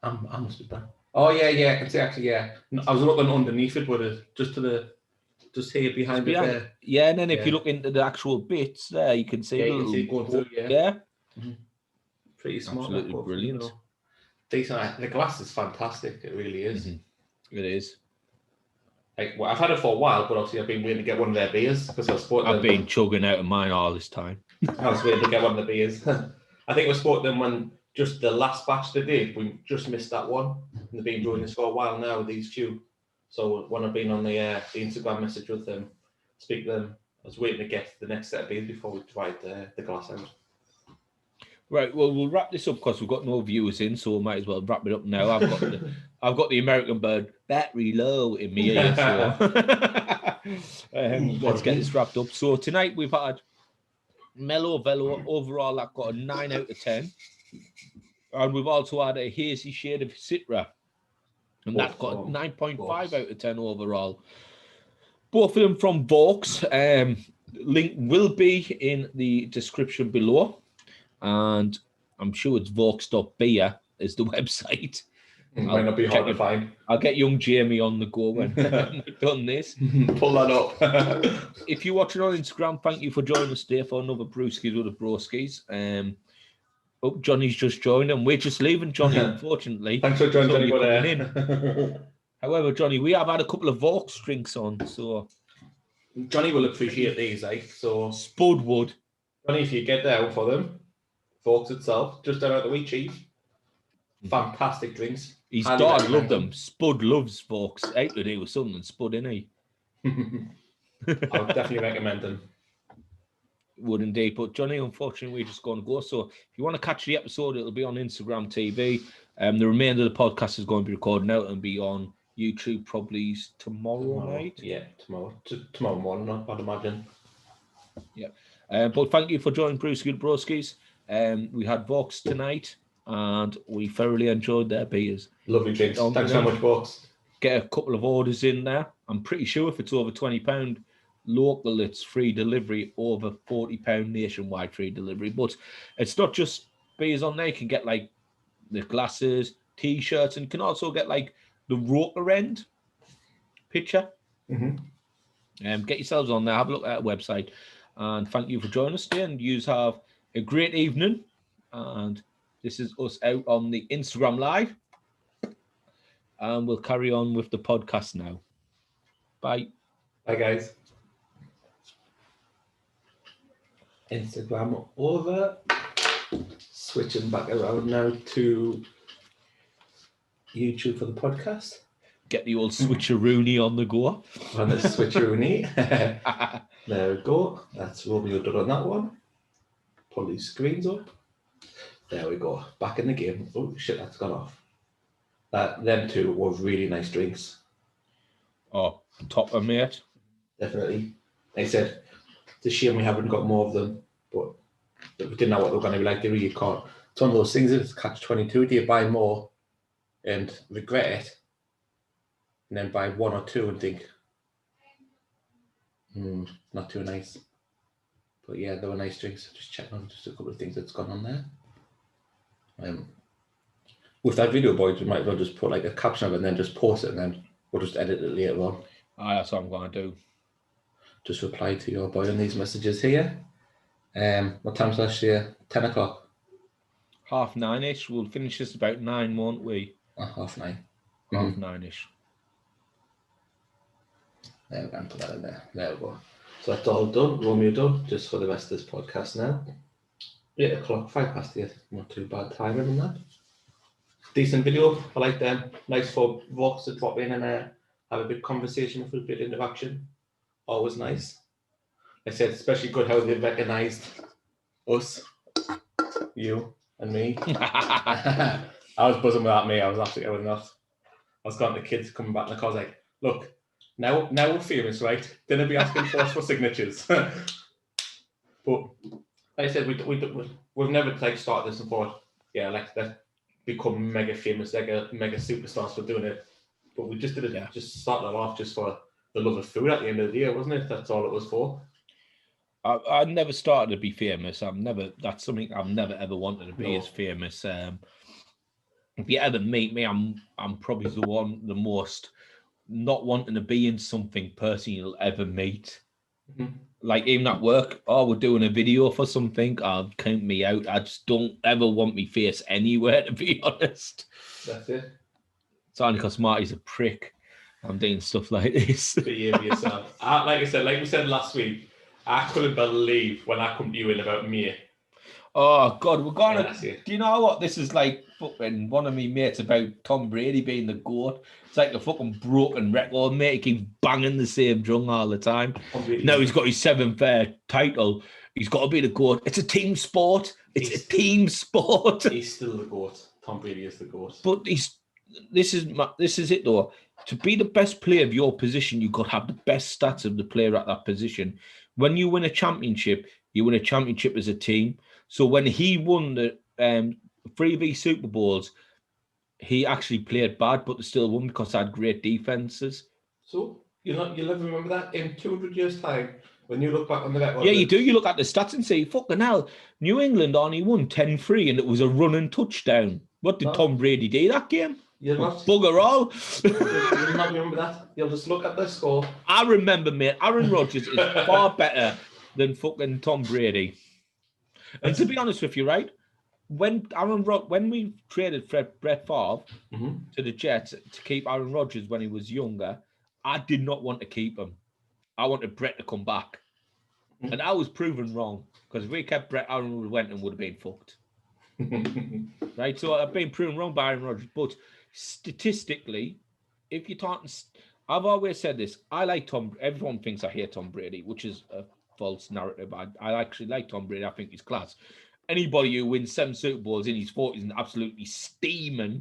I must be back. Oh yeah, I can see actually. Yeah, I was looking underneath it, but just here behind it there. Yeah, and then if you look into the actual bits there, you can see the the little see going through. Yeah. Mm-hmm. Pretty smart. Absolutely brilliant. Decent. The glass is fantastic. It really is. Mm-hmm. It is. Like, well, I've had it for a while, but obviously I've been waiting to get one of their beers because I've been chugging out of mine all this time. I was waiting to get one of the beers. I think we spoke to them when just the last batch they did, we just missed that one. And they've been doing this for a while now, these two. So when I've been on the Instagram message with them, speak to them, I was waiting to get the next set of beers before we tried the glass out. Right, well, we'll wrap this up because we've got no viewers in, so we might as well wrap it up now. I've got the American bird battery low in me ear, so let's get this wrapped up. So tonight we've had Mellow Velo overall that got a 9 out of 10, and we've also had a hazy shade of citra, and that got a 9.5 out of 10 overall. Both of them from Vaux. Link will be in the description below. And I'm sure it's Vaux.beer is the website. Might not be hard to find. I'll get young Jamie on the go when I've done this. Pull that up. If you're watching on Instagram, thank you for joining us today for another Brewskis with the Broskis. Johnny's just joined and we're just leaving Johnny, unfortunately. Thanks for joining Johnny. However, Johnny, we have had a couple of Vaux drinks on, so Johnny will appreciate these, so Spudwood. Johnny, if you get down for them, Vaux itself, just down at the Wheat Cheese. Fantastic drinks. His dad loved them. Spud loves Vaux. Ate today with Sunderland, Spud, innit he? I would definitely recommend them. Would indeed. But Johnny, unfortunately, we're just going to go. So if you want to catch the episode, it'll be on Instagram TV. The remainder of the podcast is going to be recorded out and be on YouTube probably tomorrow night. Yeah, tomorrow morning, I'd imagine. Yeah. But thank you for joining Brewskis Broskis. We had Vaux tonight and we thoroughly enjoyed their beers. Lovely drinks. Thanks so much, Vaux. Get a couple of orders in there. I'm pretty sure if it's over £20 local, it's free delivery. Over £40 nationwide free delivery. But it's not just beers on there. You can get like the glasses, t-shirts, and you can also get like the rotor end picture. Get yourselves on there. Have a look at our website. And thank you for joining us today. And you have a great evening. And this is us out on the Instagram Live. And we'll carry on with the podcast now. Bye. Bye, guys. Instagram over. Switching back around now to YouTube for the podcast. Get the old switcheroony on the go. On the switcheroony. There we go. That's Romeo done on that one. Pull these screens up. There we go. Back in the game. Oh shit, that's gone off. Them two were really nice drinks. Oh, topper, mate. Definitely. Like I said, it's a shame we haven't got more of them, but we didn't know what they were going to be like. They really can't. It's one of those things, it's catch-22. Do you buy more and regret it, and then buy one or two and think, not too nice. But yeah, they were nice drinks. Just checking on just a couple of things that's gone on there. With that video, boys, we might as well just put like a caption of it and then just post it, and then we'll just edit it later on. That's what I'm going to do. Just reply to your boy on these messages here. What time's last year? 10 o'clock. 9:30ish. We'll finish this about 9, won't we? 9:30. 9:30ish. There we go, put that in there. There we go. So that's all done. Romeo done. Just for the rest of this podcast now. 8 o'clock, 8:05. Not too bad timing on that. Decent video. I like them. Nice for Vaux to drop in and have a bit conversation with a bit of interaction. Always nice. Like I said, especially good how they recognised us, you and me. I was buzzing with that, me. I was absolutely not. I was got the kids coming back in the car. I was like, look, now we're famous, right? Didn't be asking for us for signatures. But like I said, we've never like started this and thought, yeah, like that become mega famous, like a mega superstars for doing it. But we just did it, just started it off just for the love of food at the end of the year, wasn't it? That's all it was for. I never started to be famous. That's something I've never ever wanted to be as famous. if you ever meet me, I'm probably the most not wanting to be in something person you'll ever meet. Mm-hmm. Like even at work, we're doing a video for something, I'll count me out. I just don't ever want me face anywhere, to be honest. That's it. It's only because Marty's a prick. I'm doing stuff like this. Behave yourself. Like we said last week, I couldn't believe when I come to you in about me. Oh God, we're gonna. Yeah, Do you know what this is like? Fucking one of me mates about Tom Brady being the GOAT. It's like a fucking broken record, mate. He keeps banging the same drum all the time. Now he's got his 7th title. He's got to be the GOAT. It's a team sport. It's a team sport. He's still the GOAT. Tom Brady is the GOAT. But this is it though. To be the best player of your position, you've got to have the best stats of the player at that position. When you win a championship, you win a championship as a team. So when he won the 3v Super Bowls, he actually played bad, but they still won because they had great defenses. So you'll never remember that in 200 years' time when you look back on the record. Yeah, you do. You look at the stats and say, "Fucking hell, New England only won 10-3 and it was a running touchdown." What did Tom Brady do that game? You'll not bugger all. You'll not remember that. You'll just look at the score. I remember, mate. Aaron Rodgers is far better than fucking Tom Brady. And to be honest with you, right, when we traded Brett Favre to the Jets to keep Aaron Rodgers when he was younger, I did not want to keep him. I wanted Brett to come back. And I was proven wrong, because if we kept Brett, Aaron would have been fucked. Right? So I've been proven wrong by Aaron Rodgers. But statistically, if you're talking, I've always said this, I like Tom. Everyone thinks I hate Tom Brady, which is a false narrative. I actually like Tom Brady. I think he's class. Anybody who wins 7 Super Bowls in his 40s and absolutely steaming,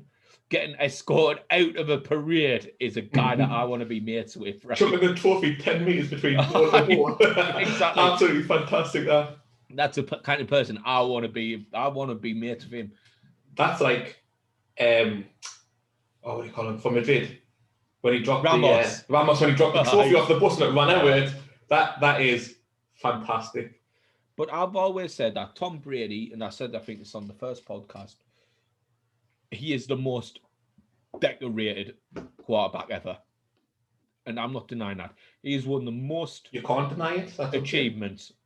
getting escorted out of a parade is a guy that I want to be mates with. Right? Chucking the trophy 10 metres between pole and pole. Exactly. Absolutely fantastic, that. That's the kind of person I want to be. I want to be mates with him. That's like, what do you call him? From Madrid. When he dropped Ramos. Ramos, when he dropped the trophy off the bus and it ran out. That is fantastic. But I've always said that Tom Brady, and I think it's on the first podcast, he is the most decorated quarterback ever. And I'm not denying that. He is one of the most... You can't deny it. That's achievements. Okay.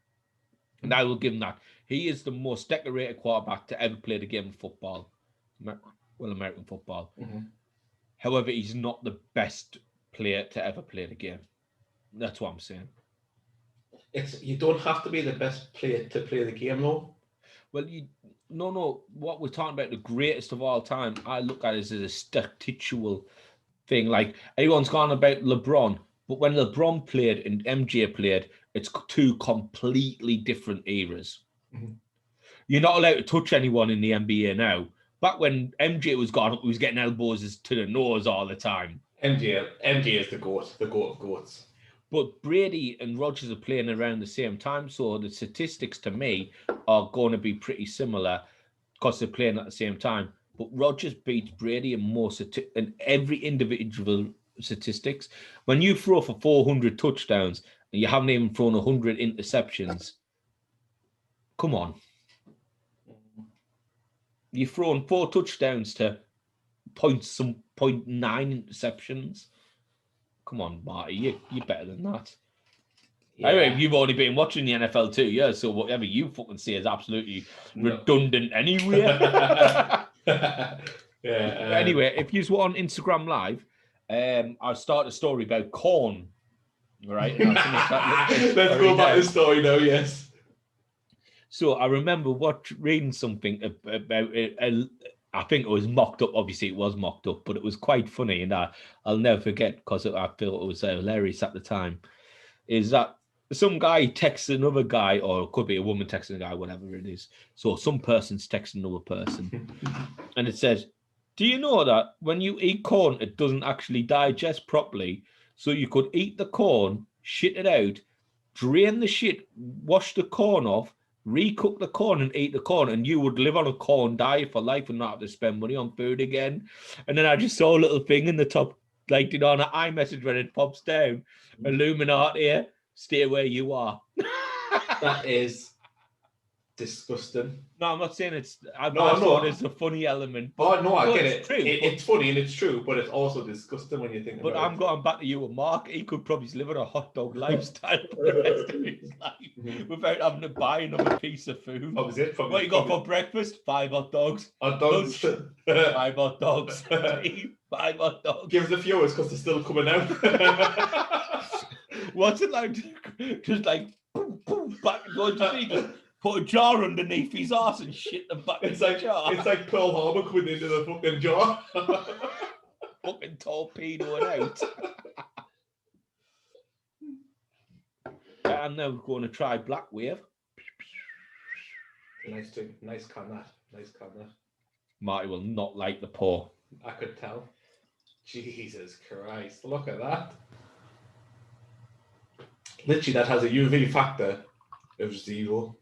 And I will give him that. He is the most decorated quarterback to ever play the game of football. Well, American football. Mm-hmm. However, he's not the best player to ever play the game. That's what I'm saying. You don't have to be the best player to play the game, though. Well, no. What we're talking about, the greatest of all time, I look at it as a statistical thing. Like, everyone's gone about LeBron, but when LeBron played and MJ played, it's 2 completely different eras. Mm-hmm. You're not allowed to touch anyone in the NBA now. Back when MJ was gone, he was getting elbows to the nose all the time. MJ is the GOAT of GOATs. But Brady and Rodgers are playing around the same time, so the statistics to me are going to be pretty similar because they're playing at the same time. But Rodgers beats Brady in every individual statistics. When you throw for 400 touchdowns and you haven't even thrown 100 interceptions, come on. You've thrown 4 touchdowns to 0.9 interceptions. Come on, Marty, you're better than that. Yeah. Anyway, you've only been watching the NFL 2 years, so whatever you fucking say is absolutely redundant anyway. Anyway, if you were on Instagram Live, I'll start a story about corn. Right? Let's go back to the story now, yes. So I remember reading something about it. I think it was mocked up. Obviously, it was mocked up, but it was quite funny, and I'll never forget because I feel it was hilarious at the time. Is that some guy texts another guy, or it could be a woman texting a guy, whatever it is. So some person's texting another person, and it says, "Do you know that when you eat corn, it doesn't actually digest properly? So you could eat the corn, shit it out, drain the shit, wash the corn off, recook the corn and eat the corn, and you would live on a corn diet for life and not have to spend money on food again." And then I just saw a little thing in the top, like, you know, on an iMessage when it pops down, Illuminati here, stay where you are. That is disgusting. No, I'm not saying it's. I No, saw it as a funny element. But, no, I get it. True, It's funny and it's true, but it's also disgusting when you think about it. But I'm going back to you and Mark. He could probably live on a hot dog lifestyle for the rest of his life without having to buy another piece of food. That was it. What you got for breakfast? 5 hot dogs. Hot dogs. 5 hot dogs. 5 hot dogs. Give us a few hours because they're still coming out. What's it like? Just like boom, boom, back and forth. Just put a jar underneath his arse and shit them back in the jar. It's like Pearl Harbor coming into the fucking jar. Fucking torpedoing out. I'm now going to try Black Wave. Nice too. Nice can that. Marty will not like the pour. I could tell. Jesus Christ. Look at that. Literally, that has a UV factor of 0.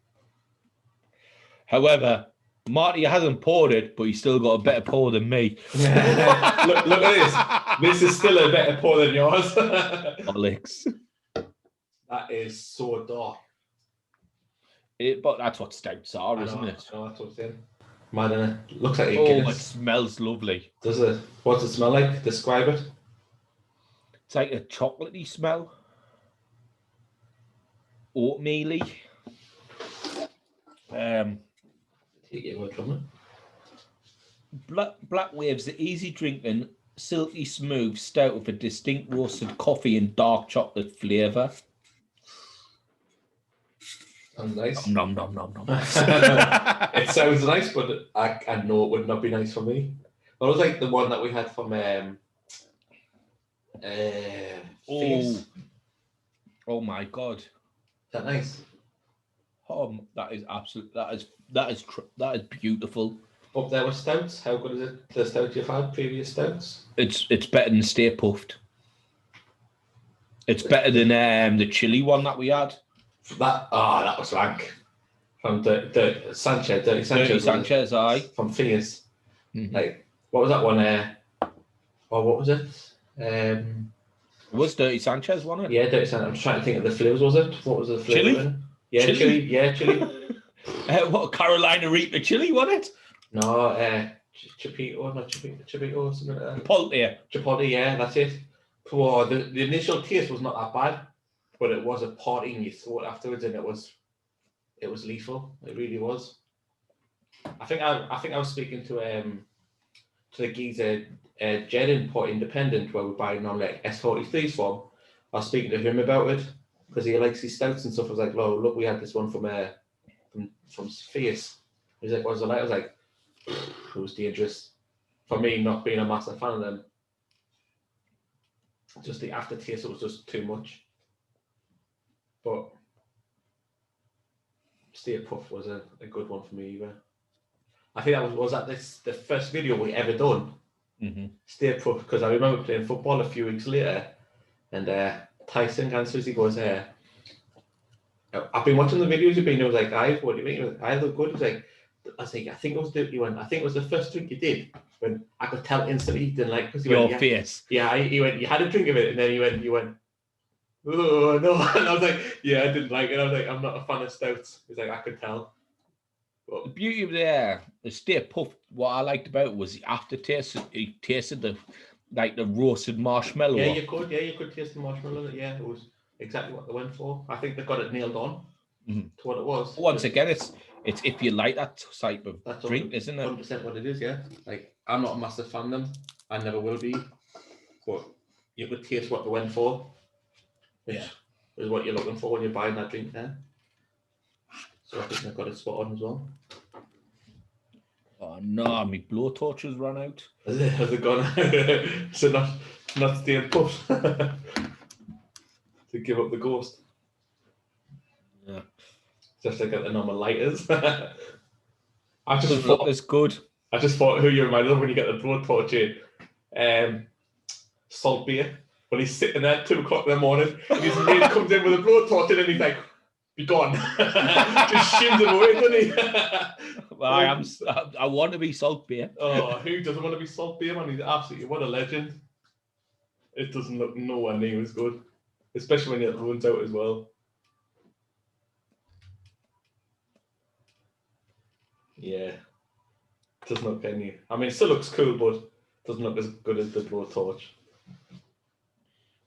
However, Marty hasn't poured it, but he's still got a better pour than me. look at this. This is still a better pour than yours. Alex. That is so dark. But that's what stouts are, isn't it? No, that's what I'm saying. Mad, innit? Looks like it smells lovely. Does it? What's it smell like? Describe it. It's like a chocolatey smell. Oatmeal-y. Take your word from it. Black Wave's the easy drinking, silky smooth stout with a distinct roasted coffee and dark chocolate flavour. Sounds nice. Nom nom nom nom. It sounds nice, but I know it would not be nice for me. But it was like the one that we had from Face. Oh my god. Is that nice? That is absolute. That is beautiful. Up there with stouts. How good is it? The stout you've had, previous stouts. It's better than Stay Puffed. It's better than the chili one that we had. That was rank. From Dirty Sanchez, aye. From Fingers. Mm-hmm. Like, what was that one? What was it? It was Dirty Sanchez, wasn't it? Yeah, Dirty Sanchez. I'm just trying to think of the flavours. Was it? What was the flavour? Chili. Yeah, chili. Yeah, chili. What Carolina Reaper chili, wasn't it? No, Chipito, not Chipito, or something like that. Chipotle, yeah, that's it. Oh, the initial taste was not that bad, but it was a party in your throat afterwards, and it was lethal. It really was. I think I was speaking to the geezer Jed in Port Independent, where we're buying on like S43s from. I was speaking to him about it because he likes his stouts and stuff. I was like, "Oh, look, we had this one from Fierce." He's like, "What's it like?" I was like, "It was dangerous." For me, not being a massive fan of them, just the aftertaste was just too much. But Stay Puff was a good one for me either. I think that was the first video we ever done. Mm-hmm. Stay Puff, because I remember playing football a few weeks later, and Tyson answers, he goes, I've been watching the videos you've been doing. I was like, what do you mean? I look good. He was like, I think it was I think it was the first drink you did when I could tell instantly he didn't like, because your face. Yeah, he went, you had a drink of it, and then you went, oh no, and I was like, yeah, I didn't like it. I was like, I'm not a fan of stouts. He's like, I could tell. But the beauty of the Stay Puff, what I liked about it was the aftertaste. It tasted the roasted marshmallow. Yeah, you could taste the marshmallow. Yeah, it was exactly what they went for. I think they got it nailed on to what it was. Once again, it's if you like that type of drink, isn't it? 100% what it is, yeah. Like, I'm not a massive fan of them. I never will be. But you could taste what they went for. Which is what you're looking for when you're buying that drink there. So I think they've got it spot on as well. Oh no, my blowtorch has run out. Has it gone? So not staying put. To give up the ghost. Yeah. Just like the normal lighters. I just thought it's good. I just thought who you reminded of when you get the blowtorch in. Salt beer. When he's sitting there at 2:00 in the morning, and his mate comes in with a blowtorch and he's like, be gone. Just shims him away, doesn't he? I want to be salt beer. Oh, who doesn't want to be salt beer, man? He's absolutely, what a legend. It doesn't look nowhere near as good. Especially when it runs out as well. Yeah. Doesn't look any. I mean, it still looks cool, but doesn't look as good as the blowtorch.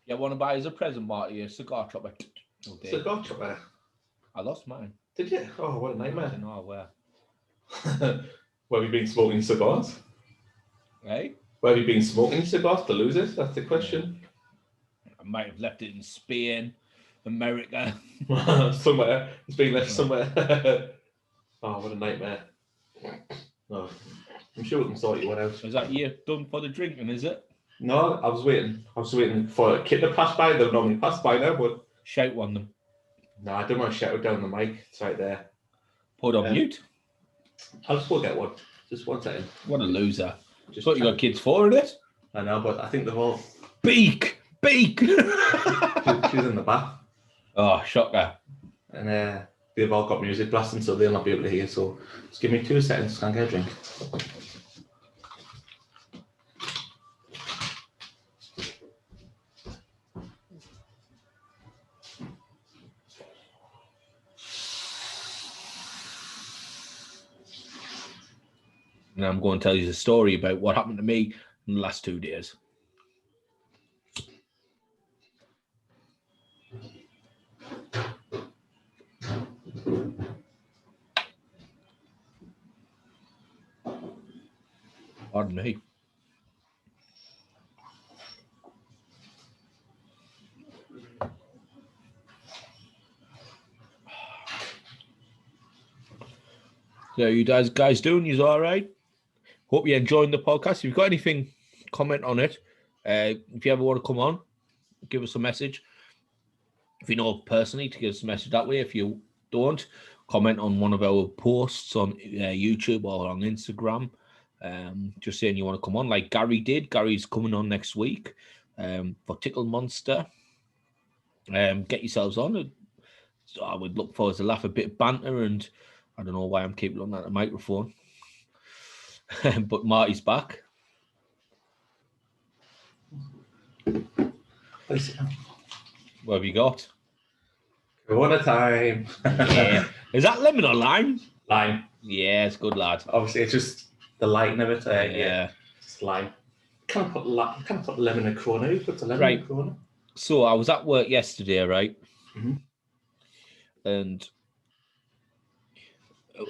Yeah, want to buy as a present, Marty, a cigar chopper. Okay. Cigar chopper? I lost mine. Did you? Oh, what a nightmare. I don't know where. Where have you been smoking cigars? Hey? Where have you been smoking cigars to lose it? That's the question. I might have left it in Spain, America. Somewhere. It's been left somewhere. Oh, what a nightmare. Oh, I'm sure we can sort you one out. Is that you done for the drinking, is it? No, I was waiting for a kid to pass by. They'll normally pass by now, but... Shout on them. No, I don't want to shout it down the mic. It's right there. Put on mute. I'll just go get one. Just 1 second. What a loser. Just what you got kids for, is it? I know, but I think they've all... Beak! She's in the back. Oh, shocker. And they've all got music blasting, so they'll not be able to hear. So just give me 2 seconds, can I get a drink? And I'm going to tell you a story about what happened to me in the last 2 days. Pardon me. So you guys doing? You all right? Hope you're enjoying the podcast. If you've got anything, comment on it. If you ever want to come on, give us a message. If you know personally, to give us a message that way. If you don't, comment on one of our posts on YouTube or on Instagram. Just saying you want to come on, like Gary did. Gary's coming on next week for Tickle Monster. Get yourselves on. So I would look forward to laugh, a bit of banter, and I don't know why I'm keeping on that microphone. But Marty's back. What have you got? Corona time. Yeah. Is that lemon or lime? Lime. Yeah, it's good, lad. Obviously, it's just the lighting of it. Yeah. Just lime. You can't put lemon in Corona. You put the lemon in Corona. So I was at work yesterday, right? Mm-hmm. And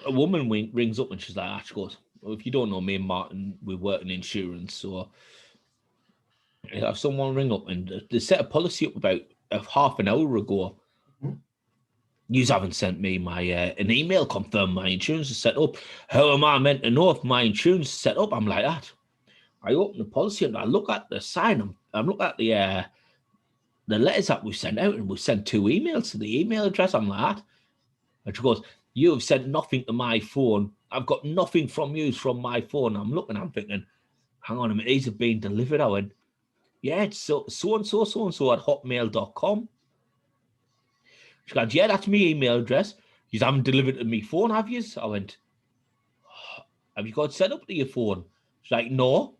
a woman rings up and she's like, she goes, well, if you don't know, me and Martin, we work in insurance. So if someone ring up and they set a policy up about half an hour ago, you haven't sent me my an email confirm my insurance is set up. How am I meant to know if my insurance is set up? I'm like that. I open the policy and I look at the sign. I'm looking at the letters that we sent out, and we sent 2 emails to the email address. I'm like that. And she goes, you have sent nothing to my phone. I've got nothing from you from my phone. I'm looking, I'm thinking, hang on a minute, these have been delivered. I went, yeah, it's so-and-so at hotmail.com. She goes, yeah, that's my email address. You haven't delivered to me phone, have you? I went, have you got it set up to your phone? She's like, no.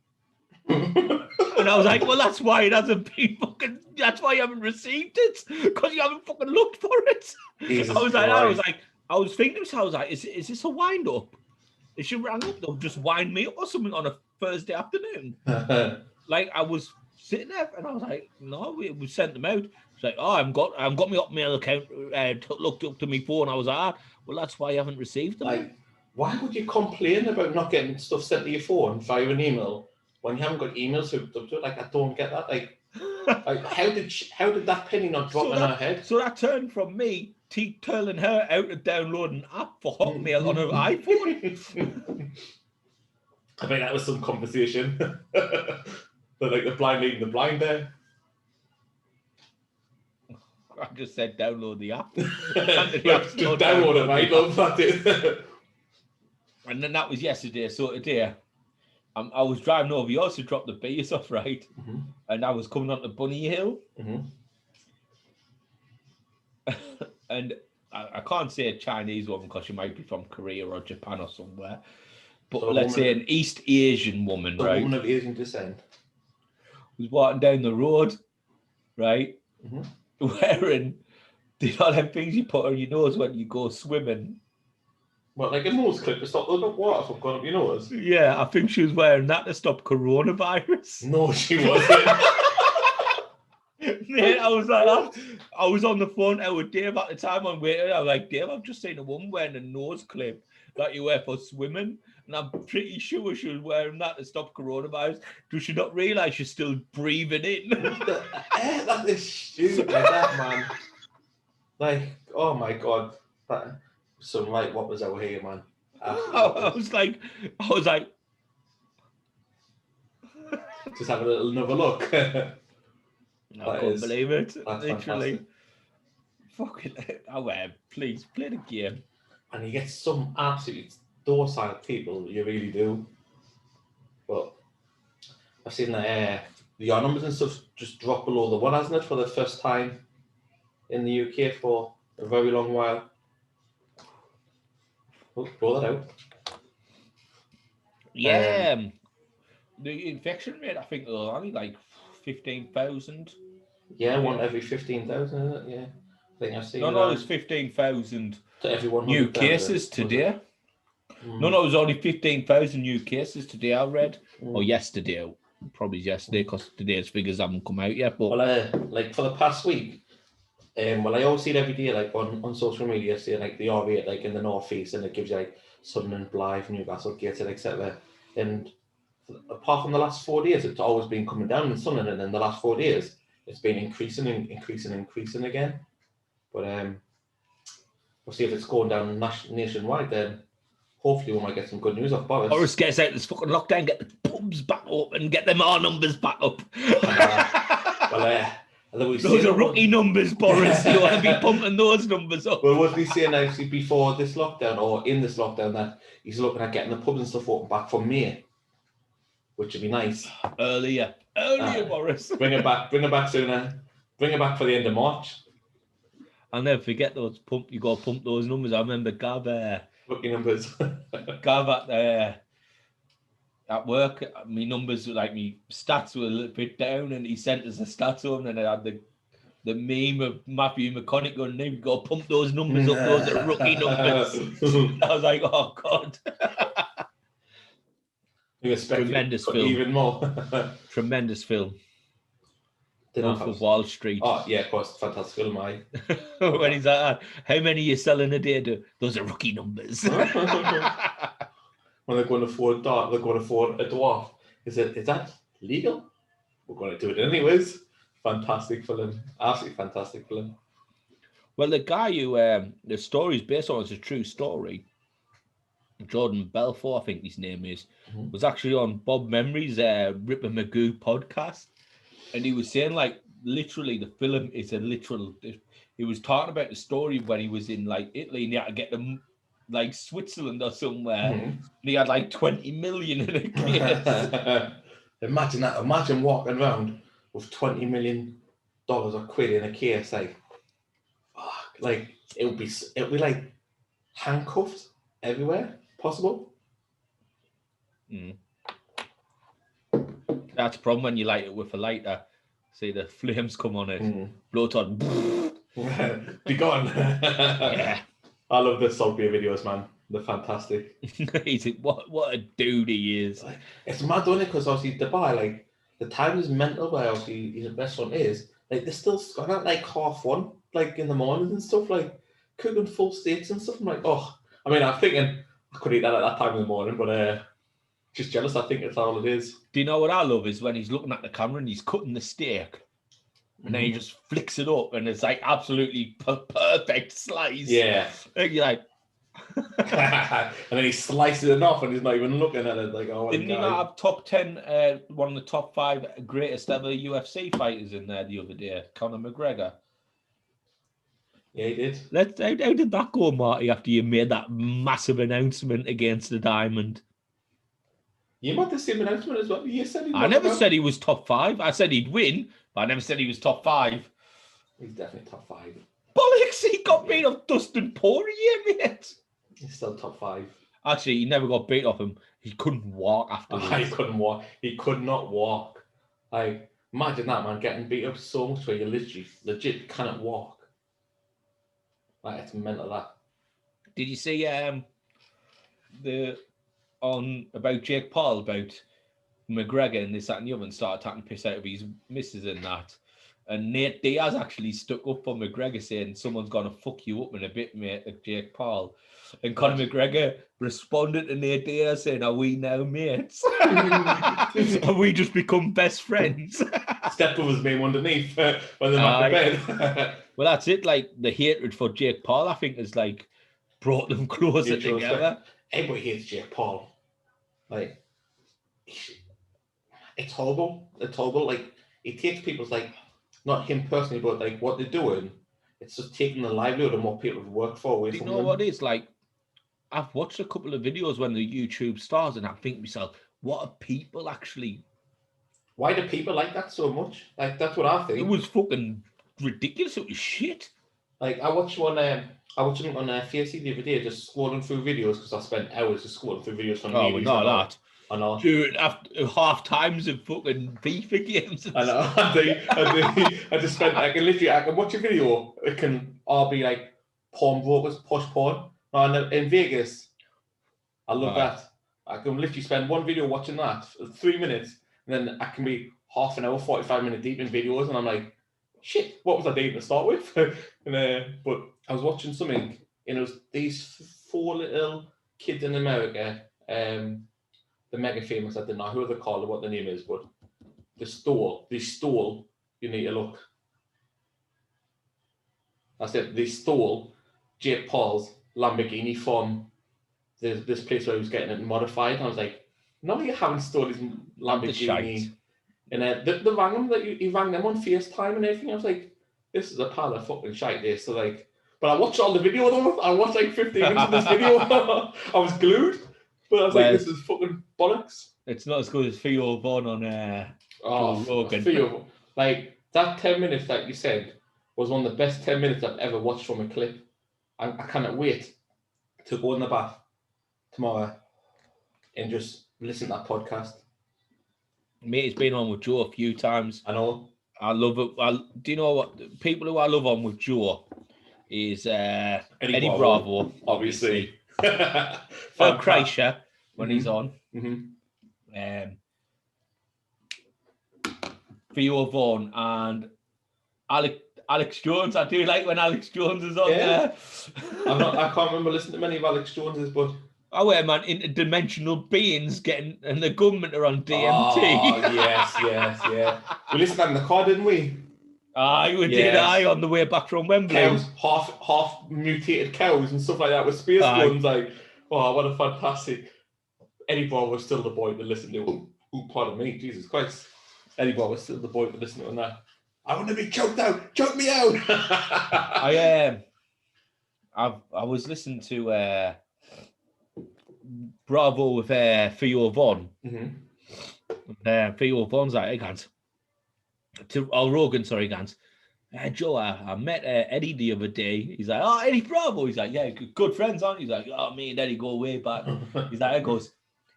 And I was like, well, that's why it hasn't been fucking, that's why you haven't received it, because you haven't fucking looked for it. I was thinking, so I was like, is this a wind up? If she rang up, they'll just wind me up or something on a Thursday afternoon. Like, I was sitting there and I was like, no, we sent them out. She's like, oh, I've got my Hotmail account looked up to my phone. I was like, well, that's why you haven't received them. Like, why would you complain about not getting stuff sent to your phone via an email when you haven't got emails hooked up to it? Like, I don't get that. Like how did that penny not drop in her head? So that turned from me telling her how to download an app for Hotmail on her iPhone. I mean, that was some conversation. But like the blind leading the blind there. I just said download the app. Just download it, mate. Love that. And then that was yesterday. So today, I was driving over yours to drop the beers off, right? Mm-hmm. And I was coming onto Bunny Hill. Mm-hmm. And I can't say a Chinese woman because she might be from Korea or Japan or somewhere. But so let's say an East Asian woman, right? A woman of Asian descent. Was walking down the road, right? Mm-hmm. Wearing all them things you put on your nose when you go swimming. What, like a nose clip to stop the water from going up your nose? Yeah, I think she was wearing that to stop coronavirus. No, she wasn't. Mate, I was like, I was on the phone out with Dave at the time on waiting. I was like, Dave, I've just seen a woman wearing a nose clip that you wear for swimming, and I'm pretty sure she was wearing that to stop coronavirus. Does she not realise she's still breathing in? That is stupid, that man. Like, oh my god, that some like what was over here, man. I was like, just have another look. I couldn't believe it. That's Literally. fantastic. Fucking, please play the game. And you get some absolute docile people, you really do. But I've seen that your numbers and stuff just drop below the 1, hasn't it, for the first time in the UK for a very long while. Oh, roll that out. Yeah. The infection rate, I think, was only like 15,000. Yeah, one every 15,000, isn't it? Yeah. I think I've seen No, it's 15,000 to everyone new cases today. No, it was only 15,000 new cases today, I read. Or yesterday. Probably yesterday, because today's figures haven't come out yet. But well, like for the past week, well, I always see it every day, like on social media, saying like the R rate, like in the North East, and it gives you like Sunderland, Blythe, Newcastle, Gateshead, etc. And apart from the last 4 days, it's always been coming down in Sunderland, and in the last 4 days, it's been increasing again. But we'll see if it's going down nationwide. Then hopefully we might get some good news off Boris. Boris gets out this fucking lockdown, get the pubs back up, and get them R numbers back up. Those are rookie numbers, Boris. You want to be pumping those numbers up. Well, wasn't he saying actually before this lockdown or in this lockdown that he's looking at getting the pubs and stuff open back from May, which would be nice. Earlier, Boris. Bring it back sooner. Bring it back for the end of March. I'll never forget those you got to pump those numbers. I remember Gav. Rookie numbers. Gav at work, my numbers were like, my stats were a little bit down, and he sent us the stats over, and I had the meme of Matthew McConaughey going, "You've got to pump those numbers up, those are rookie numbers." I was like, oh God. Tremendous film. Even more. Tremendous film. Wolf of Wall Street. Oh yeah, of course, fantastic film, aye. When he's like, how many are you selling a day? Those are rookie numbers. When they're going to afford a dwarf, is that legal? We're going to do it anyways. Fantastic film, absolutely fantastic film. Well, the guy who the story is based on is a true story. Jordan Belfort, I think his name is, was actually on Bob Memory's Ripper Magoo podcast. And he was saying, like, literally, the film is a literal. He was talking about the story when he was in, like, Italy, and he had to get them, like, Switzerland or somewhere. And he had, like, 20 million in a case. Imagine that. Imagine walking around with $20 million or quid in a case. Like, fuck. Like, it would be like handcuffed everywhere possible. That's the problem when you light it with a lighter. See the flames come on it. Blow on. Be gone. Yeah. I love the Salt Beer videos, man. They're fantastic. What a dude he is. Like, it's mad, don't it? Because obviously Dubai, like, the time is mental where obviously his restaurant is. Like, they're still gone at like 1:30, like in the mornings and stuff, like cooking full steaks and stuff. I'm like, oh, I mean, I'm thinking I could eat that at that time in the morning, but just jealous. I think it's all it is. Do you know what I love is when he's looking at the camera and he's cutting the steak, and then he just flicks it up, and it's like absolutely perfect slice. Yeah. And you're like, and then he slices it off, and he's not even looking at it. Like, oh, didn't he not have top 10, one of the top 5 greatest ever UFC fighters in there the other day, Conor McGregor? Yeah, he did. How did that go, Marty? After you made that massive announcement against the Diamond? You made the same announcement as well. You said I never said he was top 5. I said he'd win, but I never said he was top 5. He's definitely top 5. Bollocks! He got beat off Dustin Poirier, mate. He's still top 5. Actually, he never got beat off him. He couldn't walk afterwards. He couldn't walk. He could not walk. Like, imagine that, man, getting beat up so much where you legit cannot walk. Like, it's mental, that. Did you see about Jake Paul, about McGregor and this, that, and the other, and started taking piss out of his missus and that. And Nate Diaz actually stuck up for McGregor, saying someone's gonna fuck you up in a bit, mate, like Jake Paul. And Conor McGregor responded to Nate Diaz saying, "Are we now mates? Have we just become best friends?" Step was being underneath when they're not in bed. Well, that's it. Like the hatred for Jake Paul, I think, has like brought them closer together. Everybody hates Jake Paul. Like, it's horrible. It's horrible. Like, it takes people's, like, not him personally, but like what they're doing. It's just taking the livelihood and what people have worked for away from them. You know what it is? Like, I've watched a couple of videos when the YouTube stars, and I think to myself, what are people actually? Why do people like that so much? Like, that's what I think. It was fucking ridiculous. It was shit. Like, I watched one. I watched it on FAC the other day, just scrolling through videos because I spent hours just scrolling through videos from. Oh, not that. I know. Dude, after half times of fucking FIFA games. I know. I just spent. I can watch a video. It can all be like porn brokers, posh porn. And in Vegas, I love that. I can literally spend one video watching that for 3 minutes, and then I can be half an hour, 45-minute deep in videos, and I'm like, shit, what was I doing to start with? But I was watching something, and it was these 4 little kids in America, the mega famous, I don't know who they're called or what the name is, but they stole, you need to look. I said, they stole Jake Paul's Lamborghini from this place where he was getting it modified. And I was like, no, you haven't stolen his Lamborghini. And they rang him, he rang them on FaceTime and everything. I was like, this is a pile of fucking shite there. So like, but I watched all the video though. I watched like 15 minutes of this video. I was glued. But I was like, this is fucking bollocks. It's not as good as Theo Vaughn on Rogan. Theo, like, that 10 minutes that you said was one of the best 10 minutes I've ever watched from a clip. I cannot wait to go in the bath tomorrow and just listen to that podcast. Mate, it's been on with Joe a few times. I know. I love it. Do you know what? People who I love on with Joe is Eddie Bravo, obviously. Phil Kreischer when he's on. Mm-hmm. Theo Vaughn and Alex Jones. I do like when Alex Jones is on there. I can't remember listening to many of Alex Jones's, but man, interdimensional beings and the government are on DMT. Oh, yes. We listened to that in the car, didn't we? We did. On the way back from Wembley. Cows, half mutated cows and stuff like that with space guns. Like, oh, what a fantastic. Eddie Bravo was still the boy to listen to. Pardon me, Jesus Christ. Eddie Bravo was still the boy to listen to on that. I want to be choked out. Choke me out. I was listening to Bravo with Theo Vaughn. Mm-hmm. Theo Vaughn's like, hey, Gans. Rogan, sorry, Gans. Joe, I met Eddie the other day. He's like, oh, Eddie Bravo. He's like, yeah, good friends, aren't you? He's like, oh, me and Eddie go way back. He's like,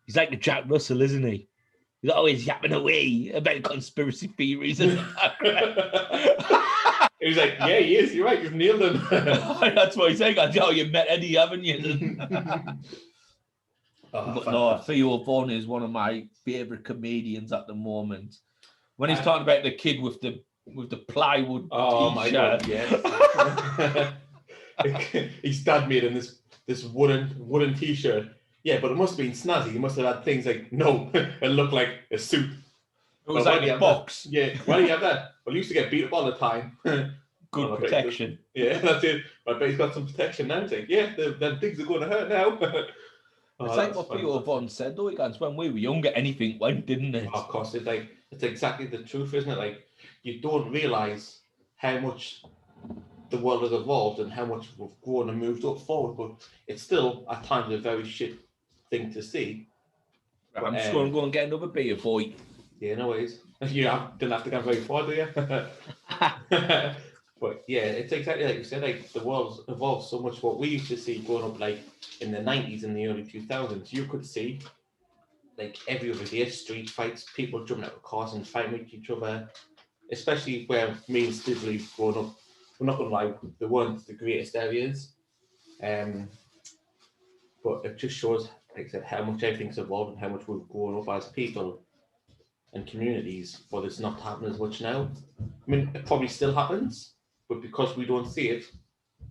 he's like the Jack Russell, isn't he? He's always yapping away about conspiracy theories. And he's like, yeah, he is. You're right. You've nailed him. That's what he's saying. Oh, you met Eddie, haven't you? Theo Vaughn is one of my favourite comedians at the moment. When he's talking about the kid with the plywood t-shirt. My God, yes. His dad made him this wooden t-shirt. Yeah, but it must have been snazzy. He must have had things like, no, it looked like a suit. It was like a box. That? Yeah, why do you have that? Well, he used to get beat up all the time. Good protection. Yeah, that's it. I bet he's got some protection now. He's like, yeah, them things are going to hurt now. It's like what Theo Vaughn said, though, guys. When we were younger, anything went, didn't it? Of course, it's exactly the truth, isn't it? Like, you don't realise how much the world has evolved and how much we've grown and moved up forward, but it's still at times a very shit thing to see. I'm just going to go and get another beer, boy. Yeah, no worries. You didn't have to go very far, do you? But yeah, it's exactly like you said. Like, the world's evolved so much. What we used to see growing up, like in the 90s and the early 2000s, you could see like every other day street fights, people jumping out of cars and fighting with each other. Especially where me and Steve Lee growing up, we're not gonna lie, they weren't the greatest areas. But it just shows like I said, how much everything's evolved and how much we've grown up as people and communities for this not to happen as much now. I mean, it probably still happens, but because we don't see it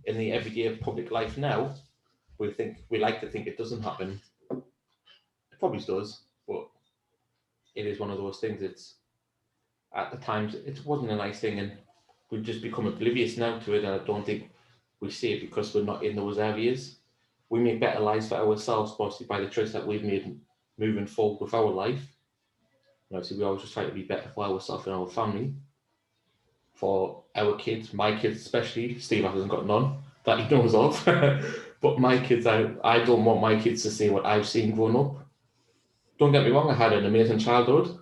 in the everyday public life now, we like to think it doesn't happen. It probably does, but it is one of those things. It's at the times it wasn't a nice thing, and we've just become oblivious now to it. And I don't think we see it because we're not in those areas. We make better lives for ourselves, mostly by the choice that we've made moving forward with our life. And obviously, we always just try to be better for ourselves and our family, for our kids, my kids especially. Steve hasn't got none that he knows of, but my kids, I don't want my kids to see what I've seen growing up. Don't get me wrong, I had an amazing childhood,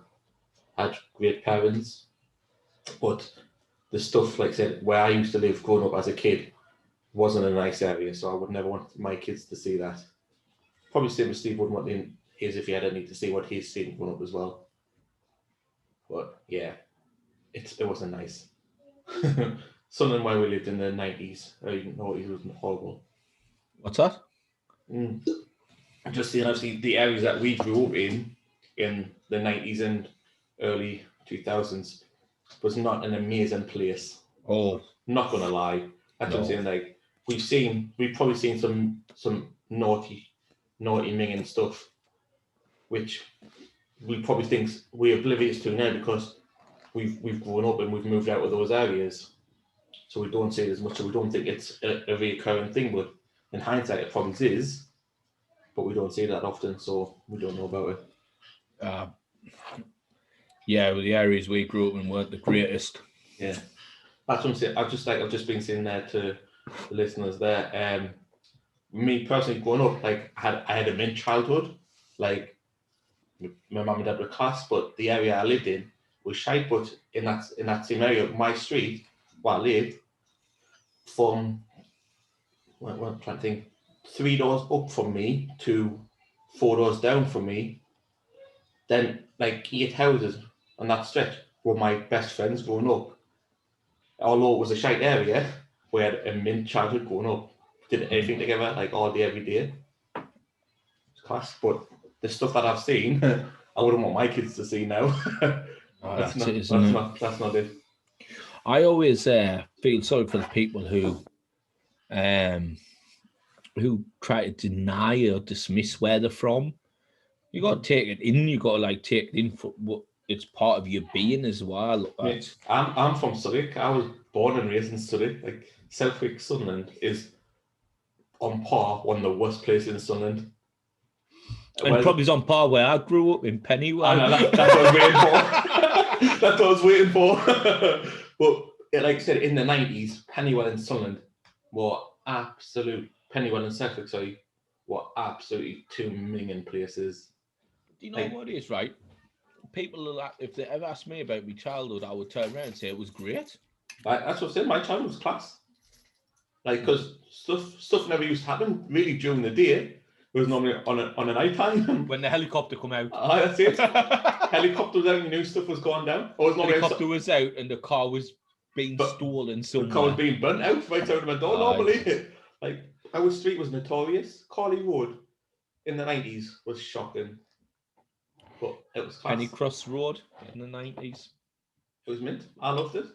had great parents, but the stuff, like I said, where I used to live growing up as a kid wasn't a nice area, so I would never want my kids to see that. Probably same as Steve wouldn't want his if he had any to see what he's seen growing up as well. But yeah, it wasn't nice. Sunderland, where we lived in the 90s, it was horrible. What's that? Just seeing obviously the areas that we grew up in the 90s and early 2000s was not an amazing place. Oh, not gonna lie. That's what I'm saying. Like we've probably seen some naughty minging stuff, which we probably think we're oblivious to now because we've grown up and we've moved out of those areas, so we don't see it as much. So we don't think it's a recurring thing. But in hindsight, it probably is, but we don't see that often, so we don't know about it. Yeah, well, the areas we grew up in weren't the greatest. Yeah, that's what I'm saying. I've just been saying there to the listeners there. Me personally, growing up, like I had a mint childhood. Like my mum and dad were class, but the area I lived in was shite. But in that same area, my street where I lived, from I'm trying to think, 3 doors up from me to 4 doors down from me, then like 8 houses on that stretch were my best friends growing up. Although it was a shite area, we had a mint childhood growing up. Did everything together, like all day, every day. It's class, but the stuff that I've seen, I wouldn't want my kids to see now. That's not it. I always feel sorry for the people who try to deny or dismiss where they're from. You got to take it in. You got to like take it in for what it's part of your being as well. Yeah. I'm from Surrey. I was born and raised in Surrey. Like Southwick, Sunderland is on par one of the worst places in Sunderland. And probably on par where I grew up in Pennywell. I know, that's what I was waiting for. That's what I was waiting for. But like I said, in the 90s, Pennywell and Sunderland were Pennywell and Southwick, were absolutely two minging places. Do you know what it is, right? People, if they ever asked me about my childhood, I would turn around and say it was great. That's what I said. My childhood was class. Like, because stuff never used to happen really during the day. It was normally on a night time. When the helicopter come out. That's it. Helicopter was out, you knew stuff was going down. Or helicopter was out and the car was being stolen somewhere. The car was being burnt out right out of my door normally. Like, our street was notorious. Carley Road in the 90s was shocking. But it was class. Penny Cross Road in the 90s. It was mint. I loved it.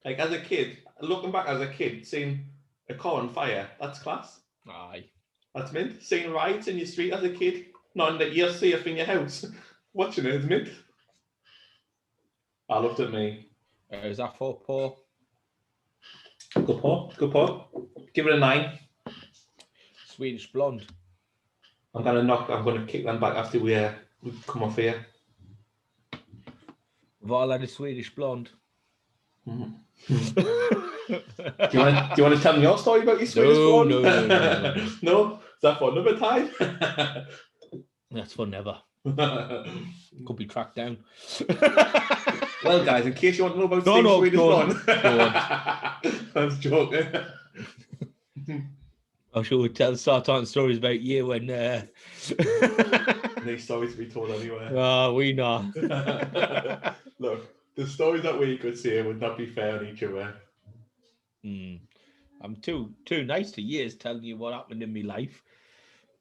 Like, as a kid, looking back as a kid, seeing a car on fire, that's class. Aye. That's mint. Seeing riots in your street as a kid, knowing that you're safe in your house, watching it is mint. I loved it, me. Is that for Paul? Good Paul. Give it a 9. Swedish Blonde. I'm gonna kick them back after we come off here. We've all had a Swedish Blonde. Mm. Do you want to tell me your story about your Swedish Blonde? No. No? Is that for another time? That's for never. Could be tracked down. Well, guys, in case you want to know about Swedish Blonde, I was joking. I'm sure we'll start telling stories about you when... These stories to be told anyway. Oh, we know. Look, the stories that we could say would not be fair on each other. I'm too nice to years telling you what happened in my life.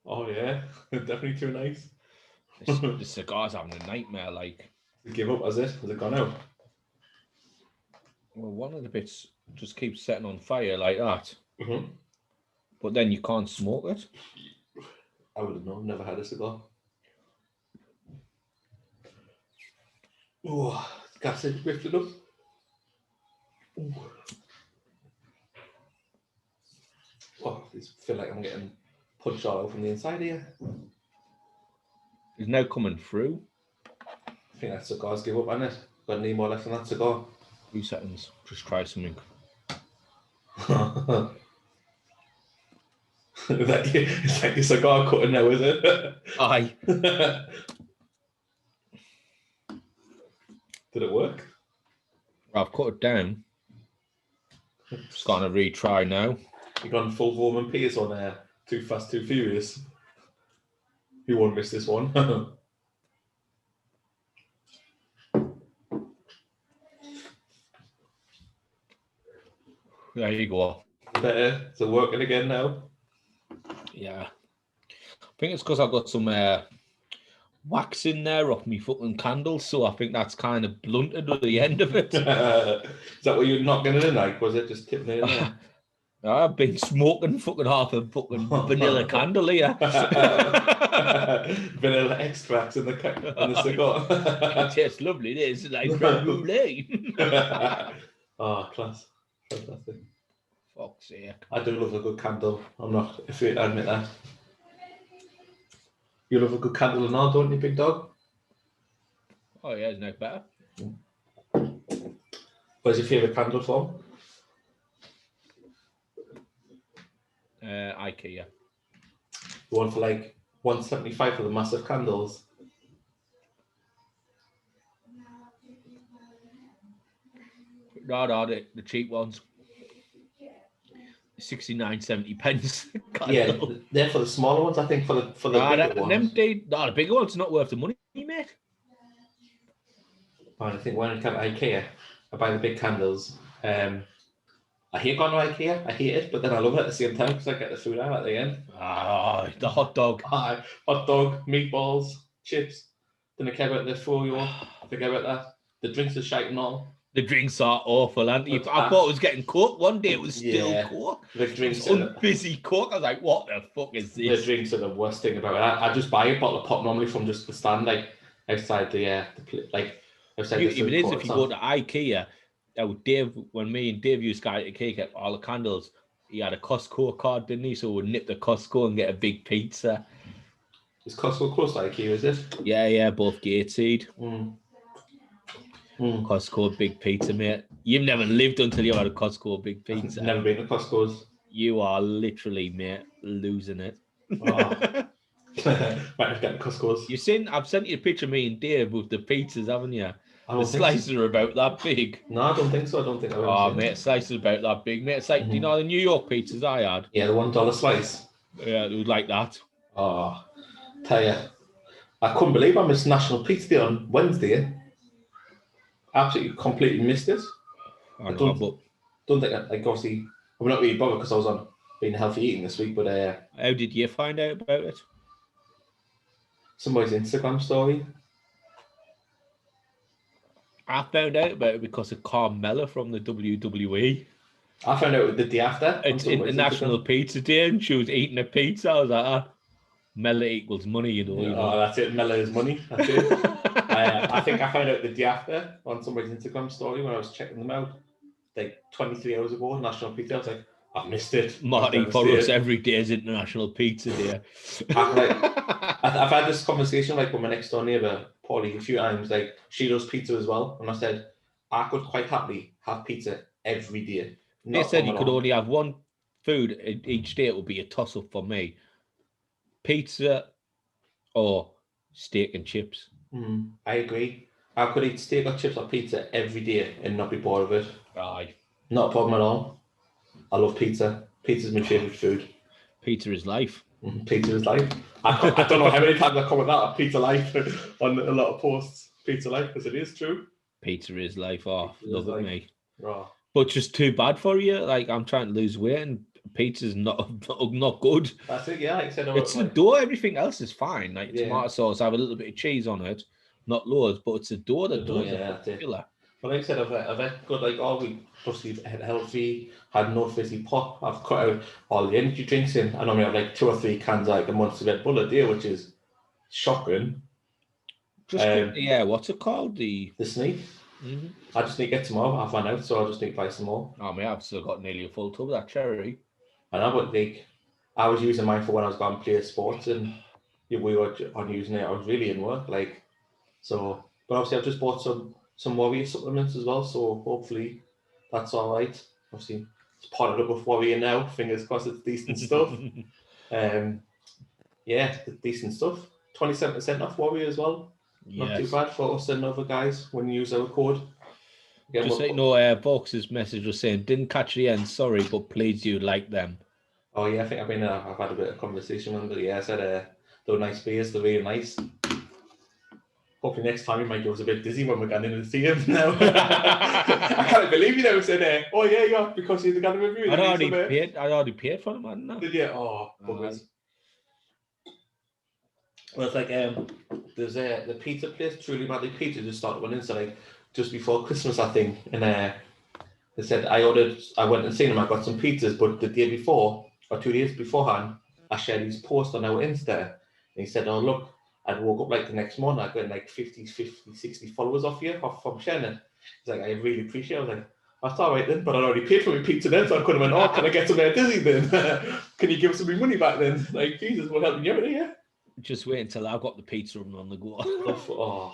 Oh yeah, definitely too nice. The cigar's having a nightmare. Like, Give up, has it? Has it gone out? well, one of the bits just keeps setting on fire like that, Mm-hmm. but then you can't smoke it. I wouldn't know. Never had a cigar. Oh, gas is lifted up. Ooh. Oh, I feel like I'm getting punched all out from the inside here. It's now coming through. I think that cigar's give up, hasn't it? Got any more left in that cigar? 2 seconds. Just try something. It's like your cigar cutting now, is it? Aye. Did it work? I've cut it down. Just gonna retry now. You gone full Roman Pierce on there. Too Fast, Too Furious. You won't miss this one. There you go. Better. Is it working again now? Yeah. I think it's because I've got some wax in there off me fucking candles, so I think that's kind of blunted at the end of it. Is that what you were knocking it in like? Was it just tipping it in there? I've been smoking fucking half a fucking vanilla candle here. Vanilla extracts in the cigar. It tastes lovely. It is like creme brulee. Oh, class. Fantastic. Fuck's sake. I do love a good candle. I'm not afraid to admit that. You love a good candle and all, don't you, big dog? Oh yeah, it's no better. Where's your favourite candle from? IKEA. The one for like $175 for the massive candles. No, the cheap ones. 69.70 pence. Yeah, they're for the smaller ones. I think for the bigger ones. The bigger ones not worth the money, mate. I think when I come to IKEA, I buy the big candles. I hate going to IKEA. I hate it, but then I love it at the same time because I get the food out at the end. Ah, the hot dog. Hot dog, meatballs, chips. Then I care about the froyo. Forget about that. The drinks are shite and all. The drinks are awful, aren't they? I thought it was getting cooked. One day it was still cooked. The drinks are busy cook. I was like, what the fuck is this? The drinks are the worst thing about it. I just buy a bottle of pop normally from just the stand, like outside the outside the food court. If you go to IKEA, Dave, when me and Dave used to go to IKEA, get all the candles, he had a Costco card, didn't he? So we'd nip the Costco and get a big pizza. Is Costco close to IKEA, is it? Yeah, both Gateshead. Costco big pizza, mate. You've never lived until you had a Costco big pizza. I've never been to Costco's. You are literally, mate, losing it. Oh. Might have got Costco's. I've sent you a picture of me and Dave with the pizzas, haven't you? The slices are about that big. No, I don't think so. I don't think I've ever seen mate, slices are about that big, mate. It's like, do you know the New York pizzas I had? Yeah, the $1 slice. Yeah, it was like that. Oh, tell you, I couldn't believe I missed National Pizza Day on Wednesday. Absolutely, completely missed it. I don't think obviously I'm not really bothered because I was on being healthy eating this week. But how did you find out about it? Somebody's Instagram story. I found out about it because of Carmella from the WWE. I found out the day after. It's International Pizza Day, and she was eating a pizza. I was like, Mella equals money, you know. Oh, that's it. Mella is money. That's it. I think I found out the day after on somebody's Instagram story when I was checking them out, like 23 hours ago, National Pizza. I was like, I've missed it. Marty, for us, every day is International Pizza Day. I've had this conversation like with my next door neighbour, Paulie, a few times. Like, she does pizza as well. And I said, I could quite happily have pizza every day. They said you could only have one food each day. It would be a toss-up for me. Pizza or steak and chips. I agree. I could eat steak or chips or pizza every day and not be bored of it. Aye. Not a problem at all. I love pizza. Pizza's my favourite food. Pizza is life. Pizza is life. I don't know how many times I come with that, pizza life, on a lot of posts. Pizza life, because it is true. Pizza is life. Oh, love it, mate. Raw. But just too bad for you. Like, I'm trying to lose weight and pizza's not good. That's it, yeah. Like I said, It's the dough. Everything else is fine. Like tomato sauce, have a little bit of cheese on it, not loads, but it's the dough that does it. Killer. But like I said, I've had good, like, all week, mostly healthy, had no fizzy pop. I've cut out all the energy drinks in. I normally have like 2 or 3 cans, like a Monster Red Bull a day, which is shocking. Just what's it called? The Sneak. Mm-hmm. I just need to get some more. I've run out, so I just need to buy some more. Oh, man, I've still got nearly a full tub of that cherry. I know, but like, I was using mine for when I was going to play sports, and we were on using it. I was really in work, like, so. But obviously, I've just bought some Warrior supplements as well, so hopefully that's all right. Obviously, it's potted up with Warrior now. Fingers crossed, it's decent stuff. Yeah, decent stuff. 27% off Warrior as well. Yes. Not too bad for us and other guys when you use our code. Again, just so you know, Vaux's message was saying, didn't catch the end, sorry, but please you like them. Oh yeah, I think I've had a bit of conversation with them. Yeah, I said they're nice beers, they're really nice. Hopefully next time he might get us a bit dizzy when we're going in to see him now. I can't believe you know said, oh yeah, because he's going to review. I already paid for them, hadn't I? Did you? Oh, buggers. Well, it's like there's the pizza place, Truly Madly Pizza, just started running. So like just before Christmas, I think, and they said I went and seen them. I got some pizzas, but the day before or 2 days beforehand, I shared his post on our Insta, and he said, "Oh look, I woke up like the next morning, I got like 50, 60 followers off from sharing it." He's like, "I really appreciate it." I was like, "That's all right then, but I already paid for my pizza then, so I could have went, oh, can I get some Dizzy then? Can you give us some money back then?" Like, Jesus, we're helping you out here. Just wait until I've got the pizza oven on the go. Oh.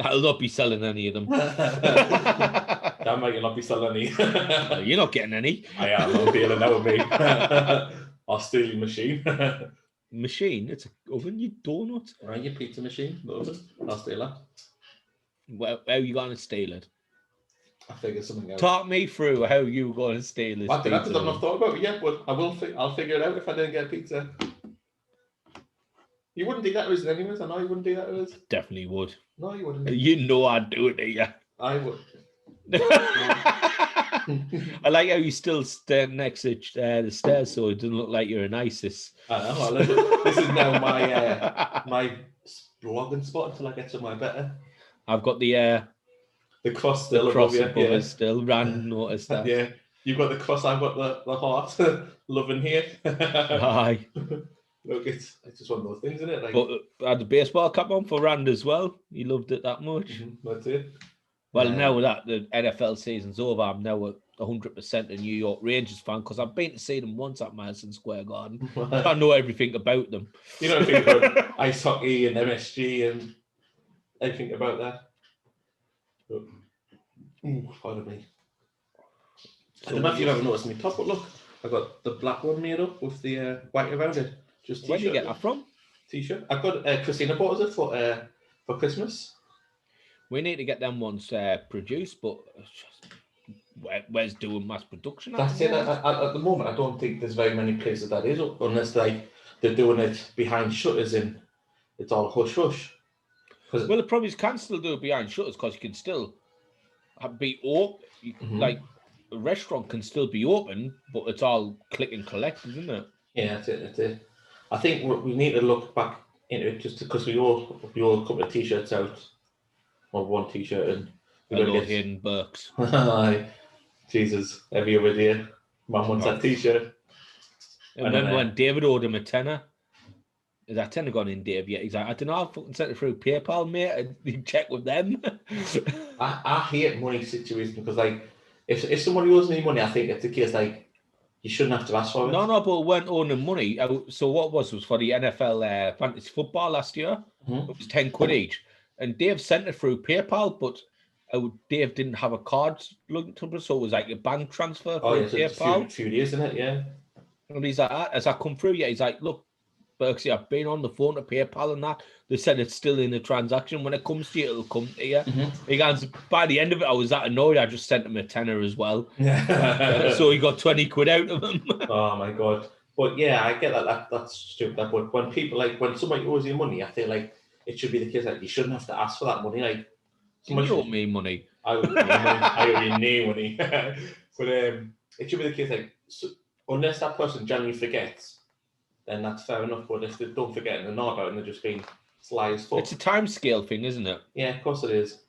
I'll not be selling any of them. Damn right, you'll not be selling any. No, you're not getting any. I am. I'm dealing now with me. I'll steal your machine. Machine? It's an oven, you donut. Right, your pizza machine, the oven. I'll steal that. Well, how are you going to steal it? I figure something out. Talk me through how you were going to steal this pizza. I've not thought about it yet, but I'll figure it out if I didn't get a pizza. You wouldn't do that to us anyways. I know you wouldn't do that to us. Definitely would. No, you wouldn't. You know I'd do it to you. I would. I like how you still stand next to the stairs so it doesn't look like you're in ISIS. I know. This is now my blogging spot until I get somewhere better. I've got the cross still above you. Still. Rand noticed that. Yeah. You've got the cross, I've got the heart. Loving here. Aye. Look, it's just one of those things, isn't it? Like, but I had the baseball cap on for Rand as well. He loved it that much. Mm-hmm, that's it. Well, now that the NFL season's over, I'm now 100% a New York Rangers fan because I've been to see them once at Madison Square Garden. I know everything about them. You know everything about ice hockey and MSG and everything about that. Ooh, pardon me. I don't know if you've ever noticed me top, but look, I got the black one made up with the white around it. Just where did you get that from? T-shirt. I've got Christina bought us it for Christmas. We need to get them ones produced, but where's doing mass production? That's it. At the moment, I don't think there's very many places that is, unless they're doing it behind shutters and it's all hush hush. Well, the problem is, you can still do it behind shutters because you can still be open. Mm-hmm. Like a restaurant can still be open, but it's all click and collect, isn't it? Yeah, that's it. I think we need to look back into it just because we all a couple of t-shirts out, or one t-shirt, and we're going to get hidden Burks. Jesus, every other day, man wants that t-shirt. And remember when David owed him a tenner? Is that tenner gone in, Dave? Yeah, he's like, I don't know, I'll fucking send it through PayPal, mate, and you check with them. I hate money situations because, like, if somebody owes me money, I think it's the case, like, you shouldn't have to ask for it. No, but we weren't owning money. So what was for the NFL fantasy football last year? Mm-hmm. It was 10 quid each. And Dave sent it through PayPal, but Dave didn't have a card linked to it, so it was like a bank transfer through PayPal. It's a few days, isn't it? Yeah. And he's like, as I come through, he's like, look, Berksy, I've been on the phone to PayPal and that. They said it's still in the transaction. When it comes to you, it'll come to you. Mm-hmm. He goes, by the end of it, I was that annoyed. I just sent him a tenner as well. So he got 20 quid out of him. Oh, my God. But yeah, I get that. That's stupid. But when people, like, when somebody owes you money, I feel like it should be the case that you shouldn't have to ask for that money. Like, you owe me money. I owe you money. I owe you no money. But it should be the case, like, unless that person generally forgets, then that's fair enough. But if they don't forget and they're not about it and they're just being sly as fuck. It's a time scale thing, isn't it? Yeah, of course it is.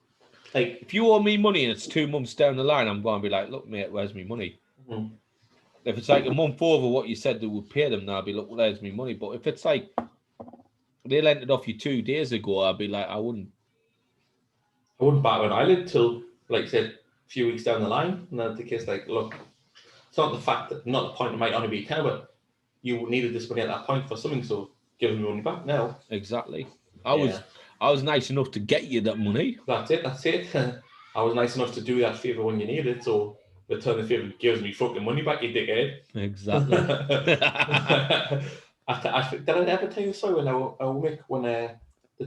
Like, if you owe me money and it's 2 months down the line, I'm going to be like, look, mate, where's my money? Mm-hmm. If it's like a month over what you said they would pay them, then I'll be, look, where's my money? But if it's like they lent it off you 2 days ago, I'd be like, I wouldn't bat an eyelid till, like I said, a few weeks down the line. And then the kid's like, look, it's not the point it might only be 10, but you needed this money at that point for something, so give them your money back now. Exactly. I was nice enough to get you that money. That's it. I was nice enough to do that favour when you needed it, so return the favour gives me fucking money back, you dickhead. Exactly. Did I ever tell you a story when the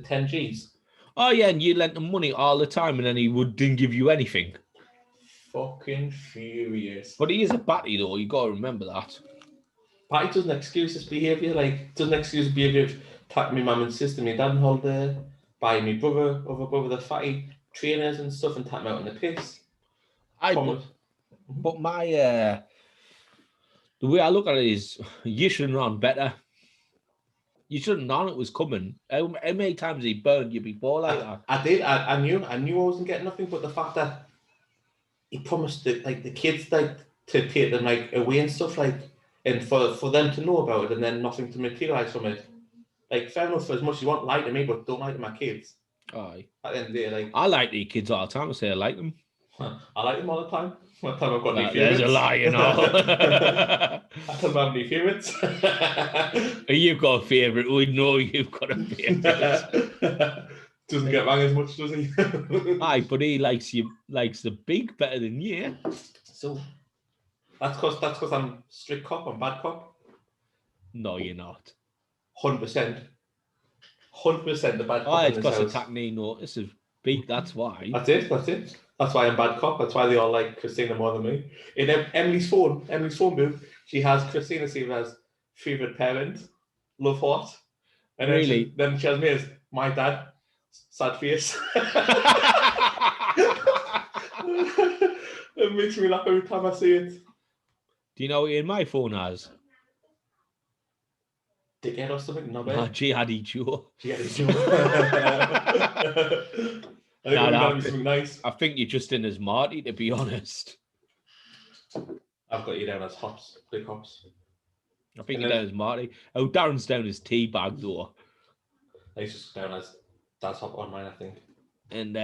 10 Gs? Oh, yeah, and you lent him money all the time, and then he didn't give you anything. Fucking furious. But he is a batty, though. You got to remember that. Batty doesn't excuse his behaviour. Doesn't excuse his behaviour of tapping my mum and sister, my dad and holiday, buying me other brother the fatty trainers and stuff and tapping out in the piss. But my the way I look at it is, you should have known better. You should have known it was coming. How many times he burned you before like that? I did. I knew I wasn't getting nothing, but the fact that he promised the kids to take them away and stuff and for them to know about it and then nothing to materialise from it. Fair enough, as much as you want, lie to me, but don't lie to my kids. Aye. At the end of the day, I like these kids all the time. I say I like them. I like them all the time. What time I've got any There's a lie, you know. I don't have any favourites. You've got a favourite. We know you've got a favourite. Doesn't get rang as much, does he? Aye, but he likes the big better than you. So that's because I'm strict cop, I'm bad cop. No, you're not. 100%. 100% the bad cop. It's because of Tackney notices big, that's why. That's it. That's why I'm bad cop. That's why they all like Christina more than me. In Emily's phone booth, she has Christina saved as favourite parent, love heart. And really? Then she has me as my dad, sad face. It makes me laugh every time I see it. Do you know what in my phone has? Dickhead or something? No, Jihadi Joe. Something nice. I think you're just in as Marty, to be honest. I've got you down as Hops, big Hops. I think you're down as Marty. Oh, Darren's down as Teabag, though. He's just down as Dad's Hop on mine, I think. And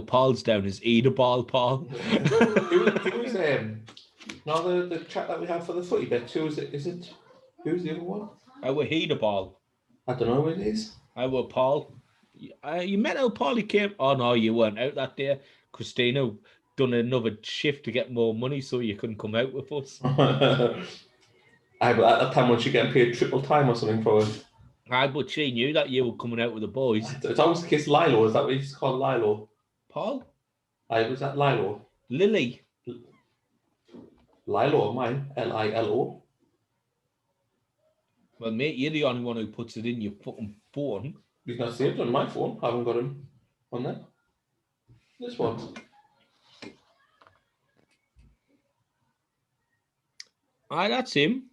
Paul's down as Eat a Ball, Paul. Who's the chat that we have for the footy bet? Who's the other one? Our Eat a Ball. I don't know who it is. Our Paul. You met how Paul came. Oh no, you weren't out that day. Christina done another shift to get more money, so you couldn't come out with us. But at that time, was she getting paid triple time or something for it? But she knew that you were coming out with the boys. It's always the case. Lilo, is that what he's called? Lilo. Paul. Was that Lilo? Lily. Lilo or mine? Lilo. Well, mate, you're the only one who puts it in your fucking phone. He's not saved on my phone. I haven't got him on there. This one. Aye, that's him.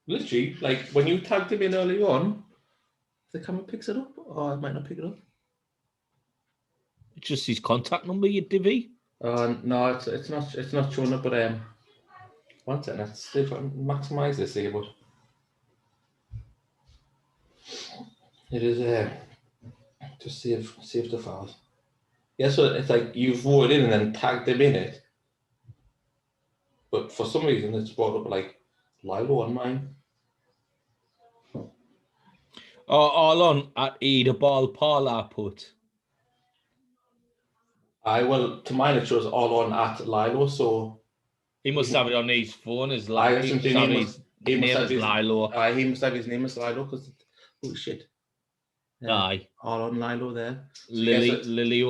Literally, when you tagged him in earlier on, the camera picks it up, or I might not pick it up. It's just his contact number, you divvy. No, it's not showing up. But one second, let's see if I can maximise this here. But it is just save the files. Yeah, so it's you voted in and then tagged them in it. But for some reason, it's brought up Lilo on mine. All on at Eat a Ball, Paul I put. Well, to mine it shows all on at Lilo, so he must have it on his phone as Lilo. He must have his Lilo. He must have his name as Lilo because holy shit. Aye. All on Lilo there. So Lily.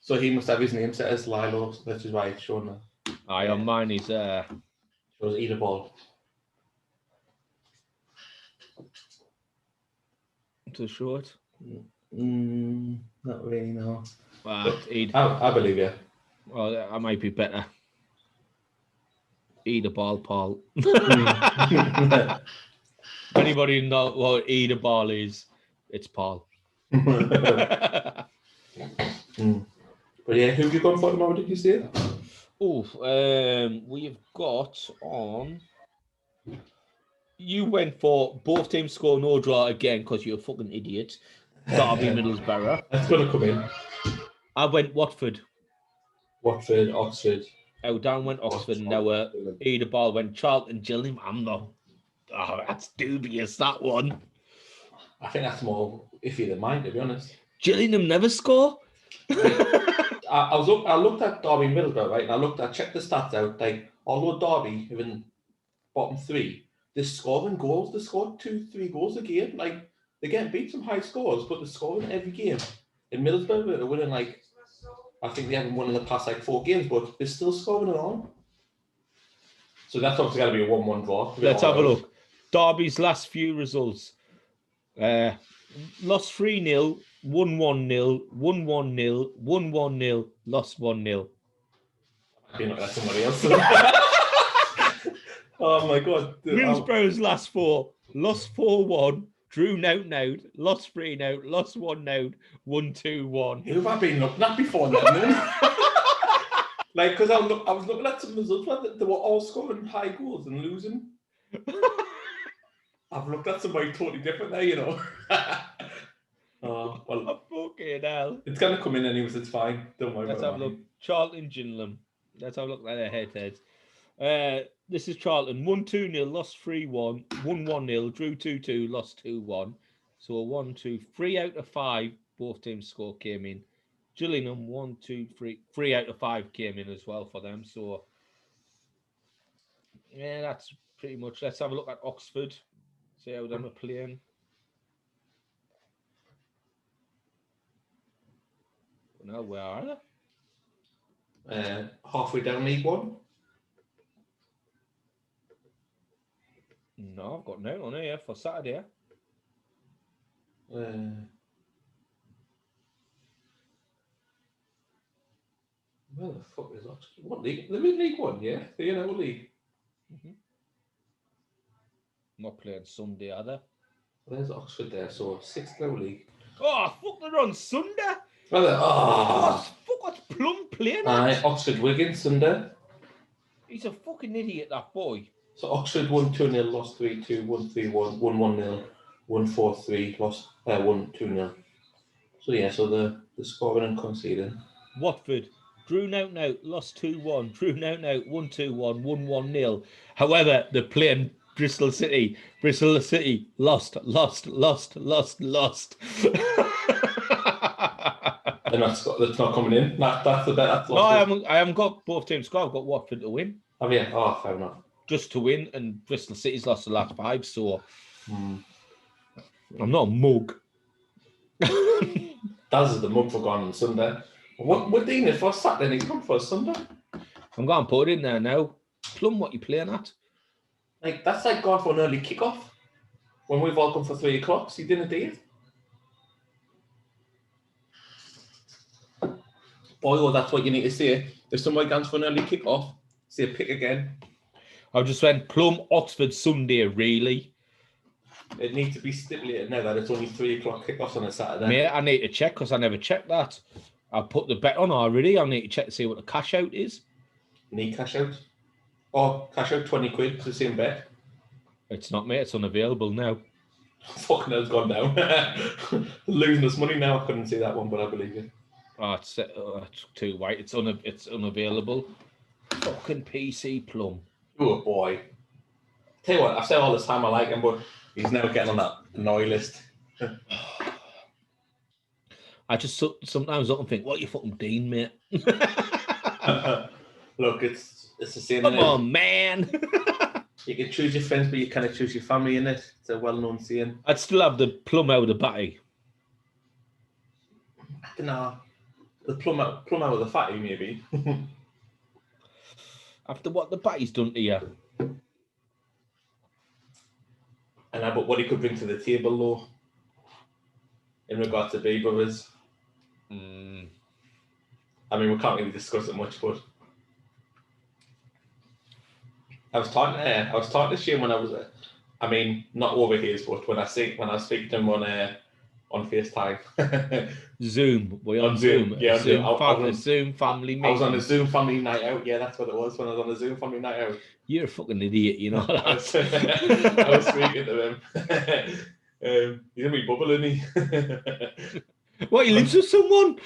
So he must have his name set as Lilo, which is why it's showing that. Aye, on mine is shows Eat a Ball. Too short? Not really, no. I believe you. Well, I might be better. Eat a ball, Paul. Mm. Anybody know what eat a ball is? It's Paul. Mm. But yeah, who have you gone for tomorrow, did you say? We've got on. You went for both teams score no draw again because you're a fucking idiot. Derby Middlesbrough. That's going to come in. I went Watford. Watford, Oxford. Oh, Dan went Oxford. And now Eda Ball went Charlton Gillingham. I'm not. Oh, that's dubious, that one. I think that's more iffy than mine, to be honest. Gillingham never score? I looked at Derby Middlesbrough, right? And I checked the stats out. Like, although Derby are in bottom three, they're scoring goals. They scored 2-3 goals a game. Like, they're getting beat some high scores, but they're scoring every game. In Middlesbrough, they're winning, like, I think they haven't won in the past, like, 4 games, but they're still scoring it on. So that's obviously got to be a 1-1 draw. Let's have a look. Derby's last few results. Lost 3-0, won 1-0, won 1-0, won 1-0, lost 1-0. You're not somebody else. Oh my God. Middlesbrough's last 4, lost 4-1, drew 0-0, lost 3-0, lost 1-0, won 2-1. Who have I been looking at before then? Like, because I was looking at some results where they were all scoring high goals and losing. I've looked at somebody totally different there, you know. Well, fucking hell. It's going to come in anyways, it's fine. Don't worry Let's about it. have a look. Charlton Gillingham. Let's have a look at their head-to-heads. This is Charlton. Won 2-0, lost 3-1, won 1-0, drew 2-2, lost 2-1. So a 1-2, 3 out of 5, both teams' score came in. Gillingham, 1, 2, 3, 3 out of 5 came in as well for them. So, yeah, that's pretty much. Let's have a look at Oxford. See how them are playing. Now, where are they? Halfway down League One. No, I've got no on here for Saturday. Where the fuck is Oxford? What league? They're in League One, yeah? They're in our league. Mm-hmm. Not playing Sunday, are they? There's Oxford there, so 6th low league. Oh, fuck, they're on Sunday. What's Plum playing at? Oxford Wigan Sunday. He's a fucking idiot, that boy. So Oxford won 2-0, lost 3-2, won 3-1, won 1-0, won 4-3, lost 1-2-0. So yeah, so the scoring and conceding. Watford drew 0-0, lost 2-1, drew 0-0, won 2-1, won 1-0. However, they're playing Bristol City. Bristol City lost. They're not coming in. That's the bet. No, I haven't got both teams score. I've got Watford to win. Oh yeah. Oh, fair enough. Just to win, and Bristol City's lost the last 5, so I'm not a mug. Daz is the mug for going on Sunday. What we're doing it for Saturday, he's come for Sunday. I'm going to put it in there now. Plum, what you playing at? Like, that's like going for an early kickoff. When we've all come for 3 o'clock, so you didn't do it. Boy, oh, that's what you need to say. If somebody goes for an early kickoff, say pick again. I just went Plum, Oxford, Sunday, really. It needs to be stipulated now that it's only 3 o'clock kickoffs on a Saturday. Mate, I need to check because I never checked that. I put the bet on already. I need to check to see what the cash out is. Need cash out? Oh, cash out 20 quid. It's the same bet. It's not, mate. It's unavailable now. Fucking hell's gone down. Losing us money now. I couldn't see that one, but I believe you. Oh, it's too white. It's unavailable. Fucking PC Plum. Oh boy. Tell you what, I've said all this time I like him, but he's now getting on that annoy list. I just sometimes look and think, what are you fucking doing, mate? Look, it's the same. Come on, man. You can choose your friends, but you can't choose your family in it. It's a well-known saying. I'd still have the Plum out of the batty. I don't know. The plum out of the fatty, maybe. After what the batty's done to you. And about what he could bring to the table, though, in regard to B Brothers. I mean, we can't really discuss it much, but I was talking to Shane when I was, I mean, not over here, but when I speak to him on FaceTime. Zoom. We're on Zoom. Zoom. Yeah, on Zoom. A Zoom family meeting. I was on a Zoom family night out. Yeah, that's what it was when I was on a Zoom family night out. You're a fucking idiot, you know that. I was speaking to him. He's gonna be bubbling, he. What, you live with someone?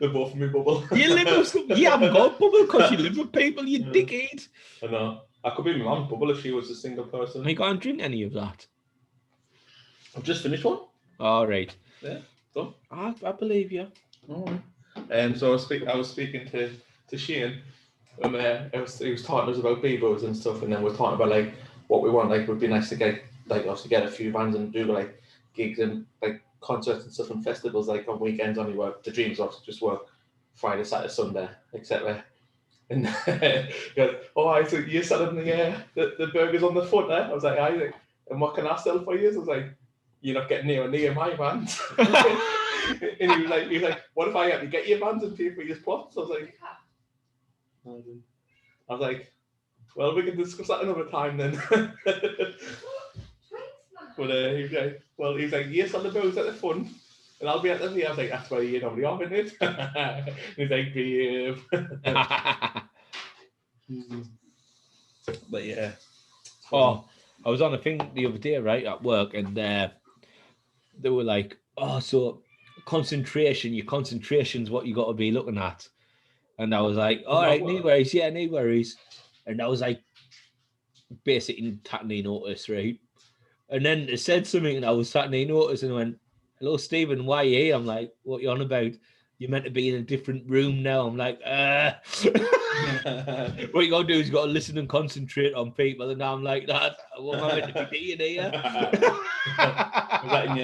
They're both me bubble. You live with someone? You haven't got a bubble because you live with people, you dickhead. I know. I could be my mum's bubble if she was a single person. I can't drink any of that. I've just finished one. All right. Yeah, done. I believe you. All right. So I was speaking to Shane. He was talking to us about Bebos and stuff, and then we're talking about like what we want. Like, it would be nice to get obviously get a few bands and do like gigs and like concerts and stuff and festivals. Like on weekends only work. The dreams obviously just work Friday, Saturday, Sunday, etc. And he goes, "Oh, I think you're selling the burgers on the foot there." I was like, "I." And what can I sell for you? I was like, "You're not getting near my vans." And he was like, "What if I had to get your vans and pay for your plots?" I was like, "Well, we can discuss that another time then." But he was like, "Well, he's like, yes, on the boats at the fun, and I'll be at the V." I was like, "That's where you normally are, isn't it?" And he's like, "Babe." But yeah. Oh, I was on a thing the other day, right, at work, and they were like, "Oh, so your concentration's what you got to be looking at." And I was like, "All right, no worries, yeah, no worries." And I was like, basically taking notice, right? And then it said something, and I was taking notice, and I went, "Hello, Stephen, why are you here?" I'm like, "What you on about? You're meant to be in a different room now." I'm like, what you got to do is you got to listen and concentrate on people. And now I'm like, "That, what am I meant to be doing here?" Was that in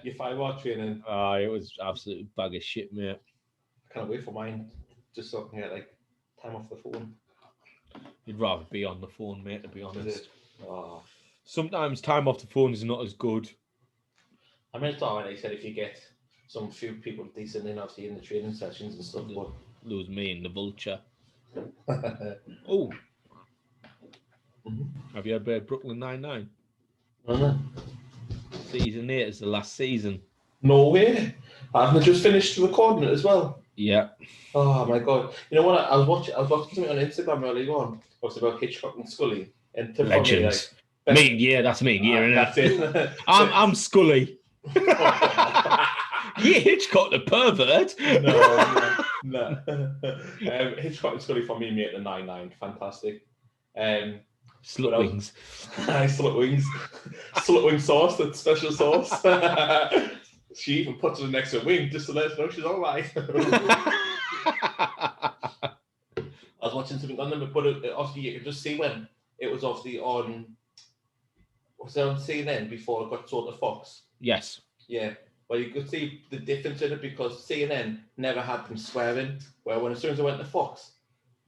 your 5-hour training? Oh, it was absolute bag of shit, mate. I can't wait for mine, just so I can get like time off the phone. You'd rather be on the phone, mate, to be honest. Oh. Sometimes time off the phone is not as good. I mean, it's alright. They said if you get some few people decent in, obviously in the training sessions and stuff. But lose me and the vulture. Oh, have you heard Brooklyn Nine-Nine? Season 8 is the last season. No way! Haven't just finished recording it as well? Yeah. Oh my god! You know what? I was watching something on Instagram earlier on. It was about Hitchcock and Scully. And Legends. That's me. That's it. I'm Scully. You Hitchcock the pervert. No. Hitchcock and Scully for me, mate, the 9-9. Fantastic. Slut wings. Slut wings. Slut wing sauce, that special sauce. She even puts it next to a wing just to let us know she's all right. I was watching something on them, but obviously you could just see when it was obviously on. Was it on CNN before it got sold to Fox? Yes. Yeah. Well, you could see the difference in it because CNN never had them swearing. Where when as soon as I went to Fox,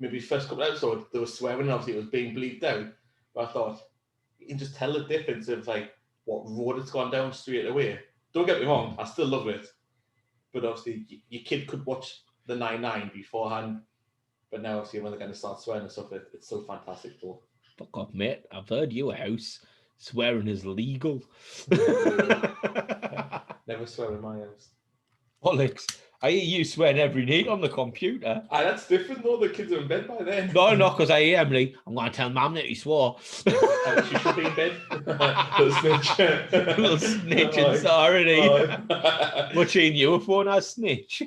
maybe first couple of episodes, they were swearing, and obviously it was being bleeped out. But I thought, you can just tell the difference of like what road it's gone down straight away. Don't get me wrong, I still love it. But obviously, your kid could watch the 9-9 beforehand. But now, obviously, when they're going to start swearing and stuff, it's still fantastic though. Fuck off, mate. I've heard your house. Swearing is legal. Never swear in my house. Alex, I hear you swearing every night on the computer. That's different though. The kids are in bed by then. No, because I hear Emily. I'm going to tell Mum that he swore. She should be in bed. Little snitch. Little snitch and sorry. What's she in your phone as snitch?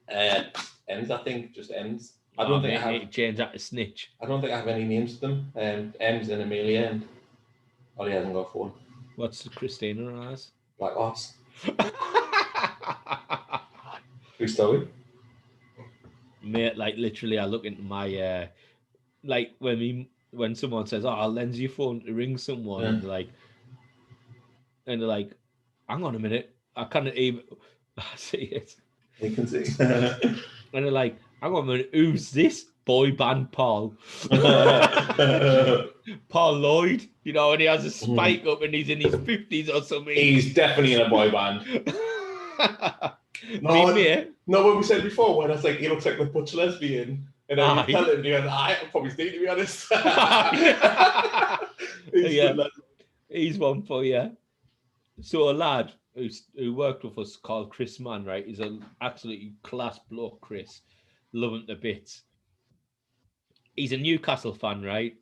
Ends, I think. Just ends. I don't think I have. Change that to snitch. I don't think I have any names to them. M's and Amelia and Ollie hasn't got a phone. What's Christina as? Black Ops. Who's Toby? Mate, like literally, I look into my like when someone says, "Oh, I'll lend you phone to ring someone," and they're like, "Hang on a minute, I can't even see it." You can see. And they're like, "Hang on a minute, who's this boy band Paul?" Paul Lloyd, you know, and he has a spike up and he's in his 50s or something. He's definitely in a boy band. No, what we said before, when I was like, he looks like the butch lesbian. And then you tell him, and he goes, I'll probably stay, to be honest. He's one for you. So a lad who worked with us called Chris Mann, right? He's an absolutely class bloke, Chris. Love him to bits. He's a Newcastle fan, right?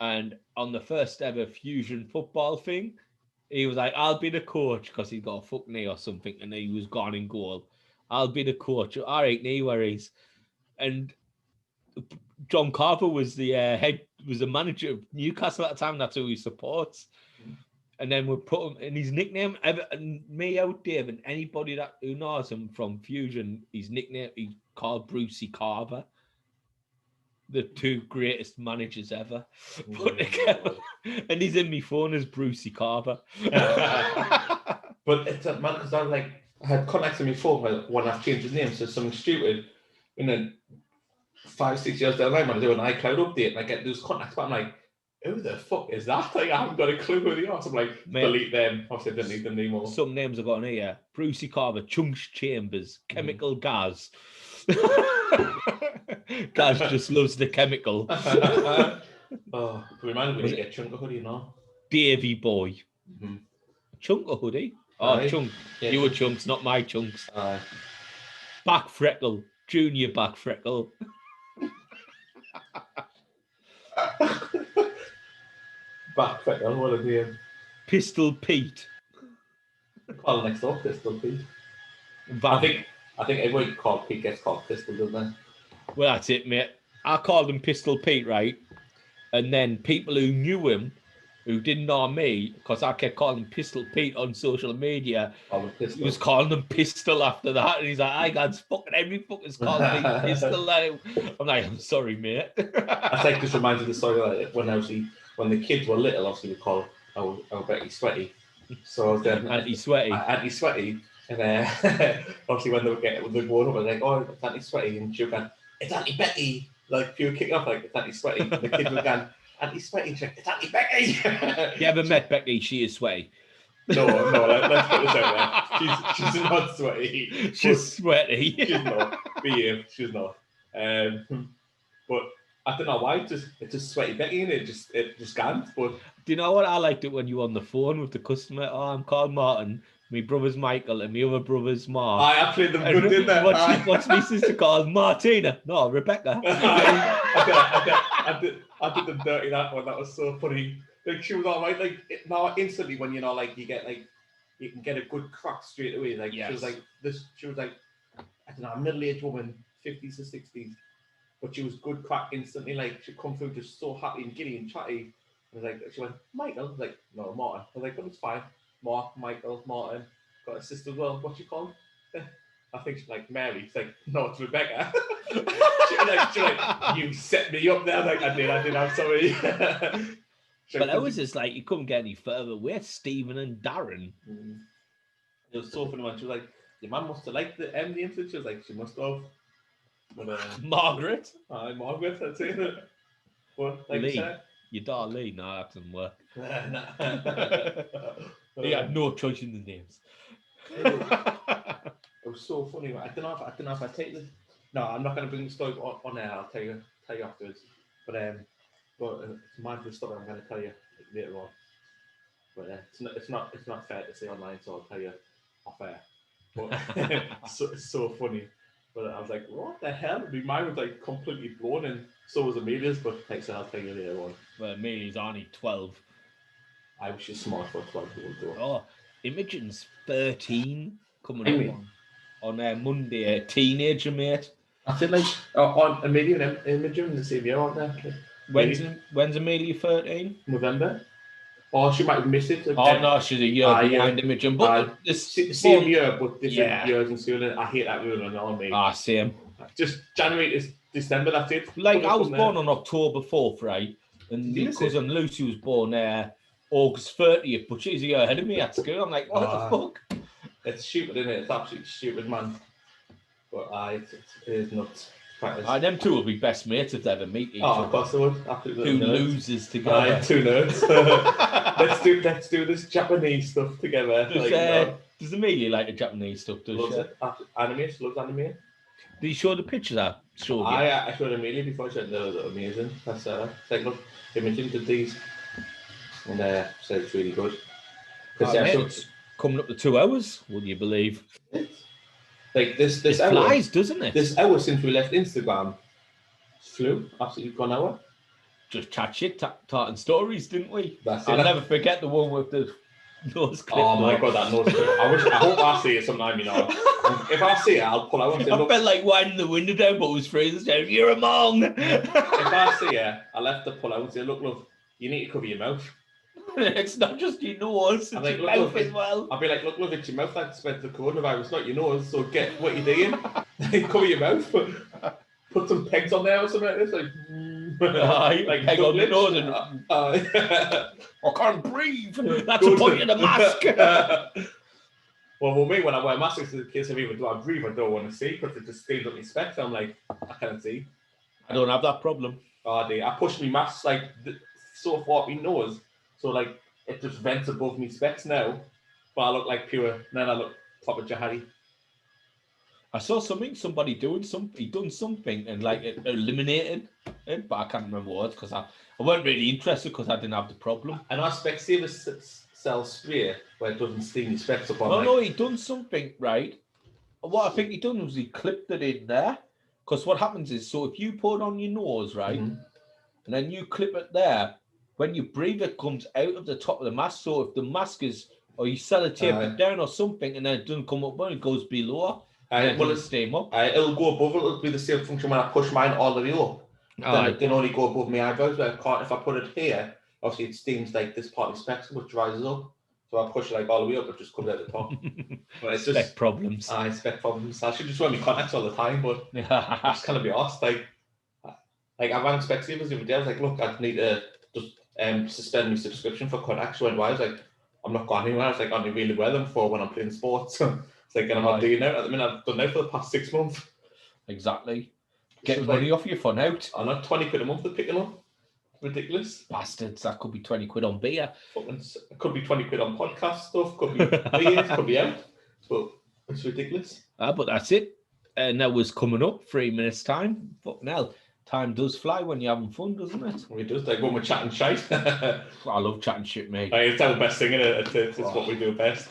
And on the first ever fusion football thing, he was like, I'll be the coach, because he got a fuck knee or something, and he was gone in goal. I'll be the coach. All right, no worries. And John Carver was the was the manager of Newcastle at the time. That's who he supports. And then we put him in his nickname. And me out Dave, and anybody who knows him from Fusion, his nickname he's called Brucey Carver. The two greatest managers ever put together. And he's in my phone as Brucey Carver. But it's a man, because I had contacts in my phone when I've changed his name, so something stupid. And then 5-6 years down the line, when I do an iCloud update and I get those contacts, but I'm like, who the fuck is that? Like, I haven't got a clue who they are. So I'm like, delete them. Obviously, I didn't need them anymore. Some names I've got on here: Brucey Carver, Chunks Chambers, Chemical Gaz. Gaz just loves the chemical. Oh, remind me when you get Chunk a hoodie, you know? Davy Boy. Mm-hmm. Chunk a hoodie? Oh, right. Chunk. Yeah, you were Chunks, not my Chunks. Back Freckle. Junior Back Freckle. Back Freckle, what a name. Pistol Pete. Call next door, Pistol Pete. I think everyone called Pete gets called Pistol, doesn't they? Well, that's it, mate. I called him Pistol Pete, right? And then people who knew him, who didn't know me, because I kept calling him Pistol Pete on social media, he was calling him Pistol after that. And he's like, "I got fucking every fucker's called me Pistol now." I'm like, "I'm sorry, mate." I think this reminds me of the story like when the kids were little, obviously we called our Betty Sweaty. So I was then Anti-Sweaty. And obviously when they were growing up, I was like, "Oh, it's Anti-Sweaty," and she would go, "It's Auntie Betty." Like she would kick off like, "It's Anti-Sweaty." And the kids would go, "Anti-Sweaty." She's like, "It's Auntie Betty." You ever met Becky? She is sweaty. No, let's put this out there. She's not sweaty. She's sweaty. She's not. Behave. She's not. But I don't know why. It's just Sweaty Becky, and it just can't. But do you know what? I liked it when you were on the phone with the customer. "Oh, I'm called Martin. My brother's Michael and my other brother's Mark." I played them good, didn't I? What's my sister called? Martina. No, Rebecca. I did them dirty, that one. That was so funny. Like she was all right. Like now instantly when you know, like you can get a good crack straight away. Like yes. She was like I don't know, a middle-aged woman, 50s or 60s, but she was good crack instantly. Like she'd come through just so happy and giddy and chatty. I was like, she went, "Michael." I was like, "No, Martin." I was like, "But it's fine. Mark, Michael, Martin, got a sister as well. What's she called?" I think she's like Mary. It's like, "No, it's Rebecca." She's like, "You set me up there." Like, I did. I'm sorry. But that was just like, you couldn't get any further with Stephen and Darren. It was so funny when she was like, "Your mum must have liked the name." She was like, "She must have." But, Margaret. Margaret, that's it. But like Lee. Your daughter Lee. No, that doesn't work. He had no choice in the names. It was so funny. I don't know if I take this. No, I'm not going to bring the story on air. I'll tell you afterwards. But it's my good story. I'm going to tell you later on. But it's not fair to say online, so I'll tell you off air. But it's so funny. But I was like, "What the hell?" My mind was like completely blown, and so was Amelia's. But so I'll tell you later on. Well, Amelia's only 12. I was just smart for 12-year-old. Oh, Imogen's 13 coming up on Monday. A teenager, mate. I feel like on Amelia and Imogen the same year, aren't they? When's Amelia 13? November. Or she might have missed it. No, she's a year behind Imogen. But the same year, but different years and so I hate that ruling on me. Same. Just January to December, that's it. Like, I was born on October 4th, right? And my cousin Lucy was born August 30th, but she's a year ahead of me at school. I'm like, what the fuck? It's stupid, isn't it? It's absolutely stupid, man. But it is nuts. Them two will be best mates if they ever meet each other. Of course they would. Absolutely. Two losers together. Two nerds. let's do this Japanese stuff together. Does Amelia like the Japanese stuff? Loves it. Anime. She loves anime. Did you show the pictures I showed you? I showed them immediately before I said they look amazing. That's it's like, look, Imogen did these, and said it's really good. It's coming up to 2 hours, would you believe? Like this it hour, flies, doesn't it? This hour since we left Instagram flew, absolutely gone hour. Just chat shit, tartan stories, didn't we? That's it. I'll never forget the one with the nose clip. Oh my god, that nose clip! I hope I see it sometime, you know. If I see it, I'll pull out and say, look. I felt like winding the window down, but it was freezing down. You're a mong. If I see it, I'll have to pull out and say, look, love, you need to cover your mouth. It's not just your nose, it's your mouth as well. I'll be like, look, love, it's your mouth that spreads the coronavirus, not your nose. So get what you're doing. Cover your mouth. Put some pegs on there or something like this. Like peg on the nose and I can't breathe. That's the point of the mask. Well, for me, when I wear masks, in case of even do I breathe, I don't want to see because it just stains up my specs. I'm like, I can't see. I don't have that problem. Oh, dear. I push my mask like so far up my nose, so like it just vents above my specs now. But I look like pure. Then I look proper jihadi. I saw somebody doing something. He done something and like it eliminated it, but I can't remember what because I wasn't really interested because I didn't have the problem. And our Specsavers sell spray where it doesn't steam your specs up on. No, he done something right. What I think he done was he clipped it in there. Because what happens is, so if you put it on your nose, right, and then you clip it there, when you breathe, it comes out of the top of the mask. So if the mask is, or you sellotape it down or something, and then it doesn't come up, it goes below. Well, it's steam up. It'll go above. It'll be the same function when I push mine all the way up. Then it can only go above my eyebrows. But if I put it here, obviously it steams like this part of the specs, which dries up. So I push it like all the way up, it just comes out the top. But it's spec problems. I spec problems. I should just wear my contacts all the time, but I just kind of be asked. Like I rang Specsavers the other day. I was like, look, I need to just suspend my subscription for contacts. Why? I was like, I'm not going anywhere. I was like, I only really wear them for when I'm playing sports. It's like, and I'm not doing it at the minute. I've done that for the past 6 months. Exactly. Get money off your fun out. I'm not 20 quid a month to pick them up. Ridiculous. Bastards. That could be 20 quid on beer. It could be 20 quid on podcast stuff. Could be beers. Could be out. But it's ridiculous. But that's it. And that was coming up 3 minutes time. Fucking hell. Time does fly when you're having fun, doesn't it? It does. Like when we're chatting shite. I love chatting shit, mate. It's our best thing, isn't it? It's what we do best.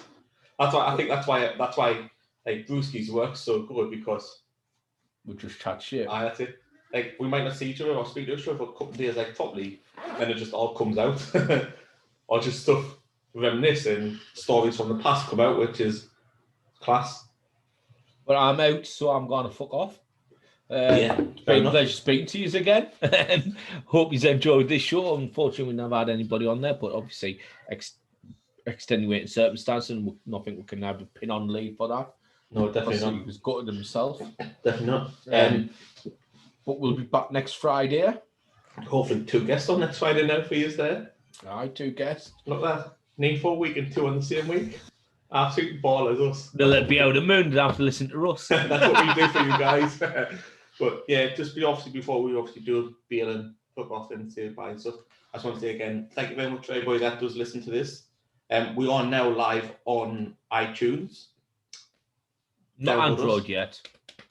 That's why like Brewskis works so good because we just chat shit. That's it. Like we might not see each other or speak to each other for a couple of days, like properly, and it just all comes out, or just stuff reminiscing stories from the past come out, which is class. But I'm out, so I'm gonna fuck off. It's been a pleasure speaking to you again. Hope you enjoyed this show. Unfortunately, we never had anybody on there, but obviously extenuating circumstances, and nothing we can have a pin on Lee for that. No, definitely not. He was gutted himself. Definitely not. But we'll be back next Friday. Hopefully 2 guests on next Friday now for you there. Aye, 2 guests. Look at that. Need 4 week and 2 on the same week. Absolute ballers us. They'll be out of the moon. They'll have to listen to us. That's what we do for you guys. But yeah, just before we do bail and fuck off and say bye and stuff, I just want to say again, thank you very much to everybody that does listen to this. We are now live on iTunes. Not Android yet.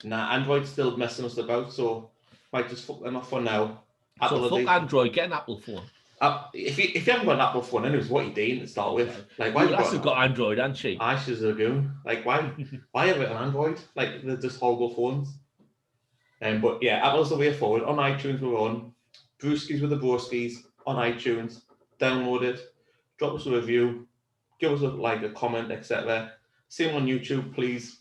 Nah, Android's still messing us about, so might just fuck them off for now. So fuck Android, get an Apple phone. If you haven't got an Apple phone, anyways, what are you doing to start with? Like, why? Lass got Android, hasn't she? She's a goon. Like, why have it on Android? Like, they're just horrible phones. But yeah, Apple's the way forward. On iTunes, we're on. Brewskis with the broskis on iTunes. Download it. Drop us a review. Give us a comment, etc. Same on YouTube, please.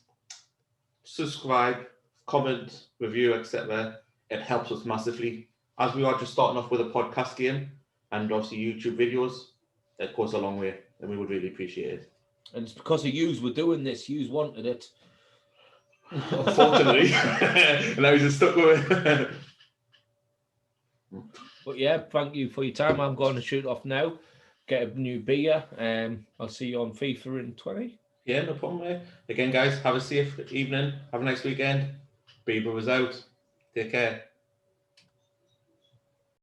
Subscribe, comment, review, etc. It helps us massively. As we are just starting off with a podcast game and obviously YouTube videos, it goes a long way, and we would really appreciate it. And it's because of yous we're doing this. Yous wanted it. Unfortunately. And now he's just stuck with it. But yeah, thank you for your time. I'm going to shoot off now. Get a new beer. I'll see you on FIFA in 20. Yeah, no problem, mate. Again, guys, have a safe evening. Have a nice weekend. Bieber was out. Take care.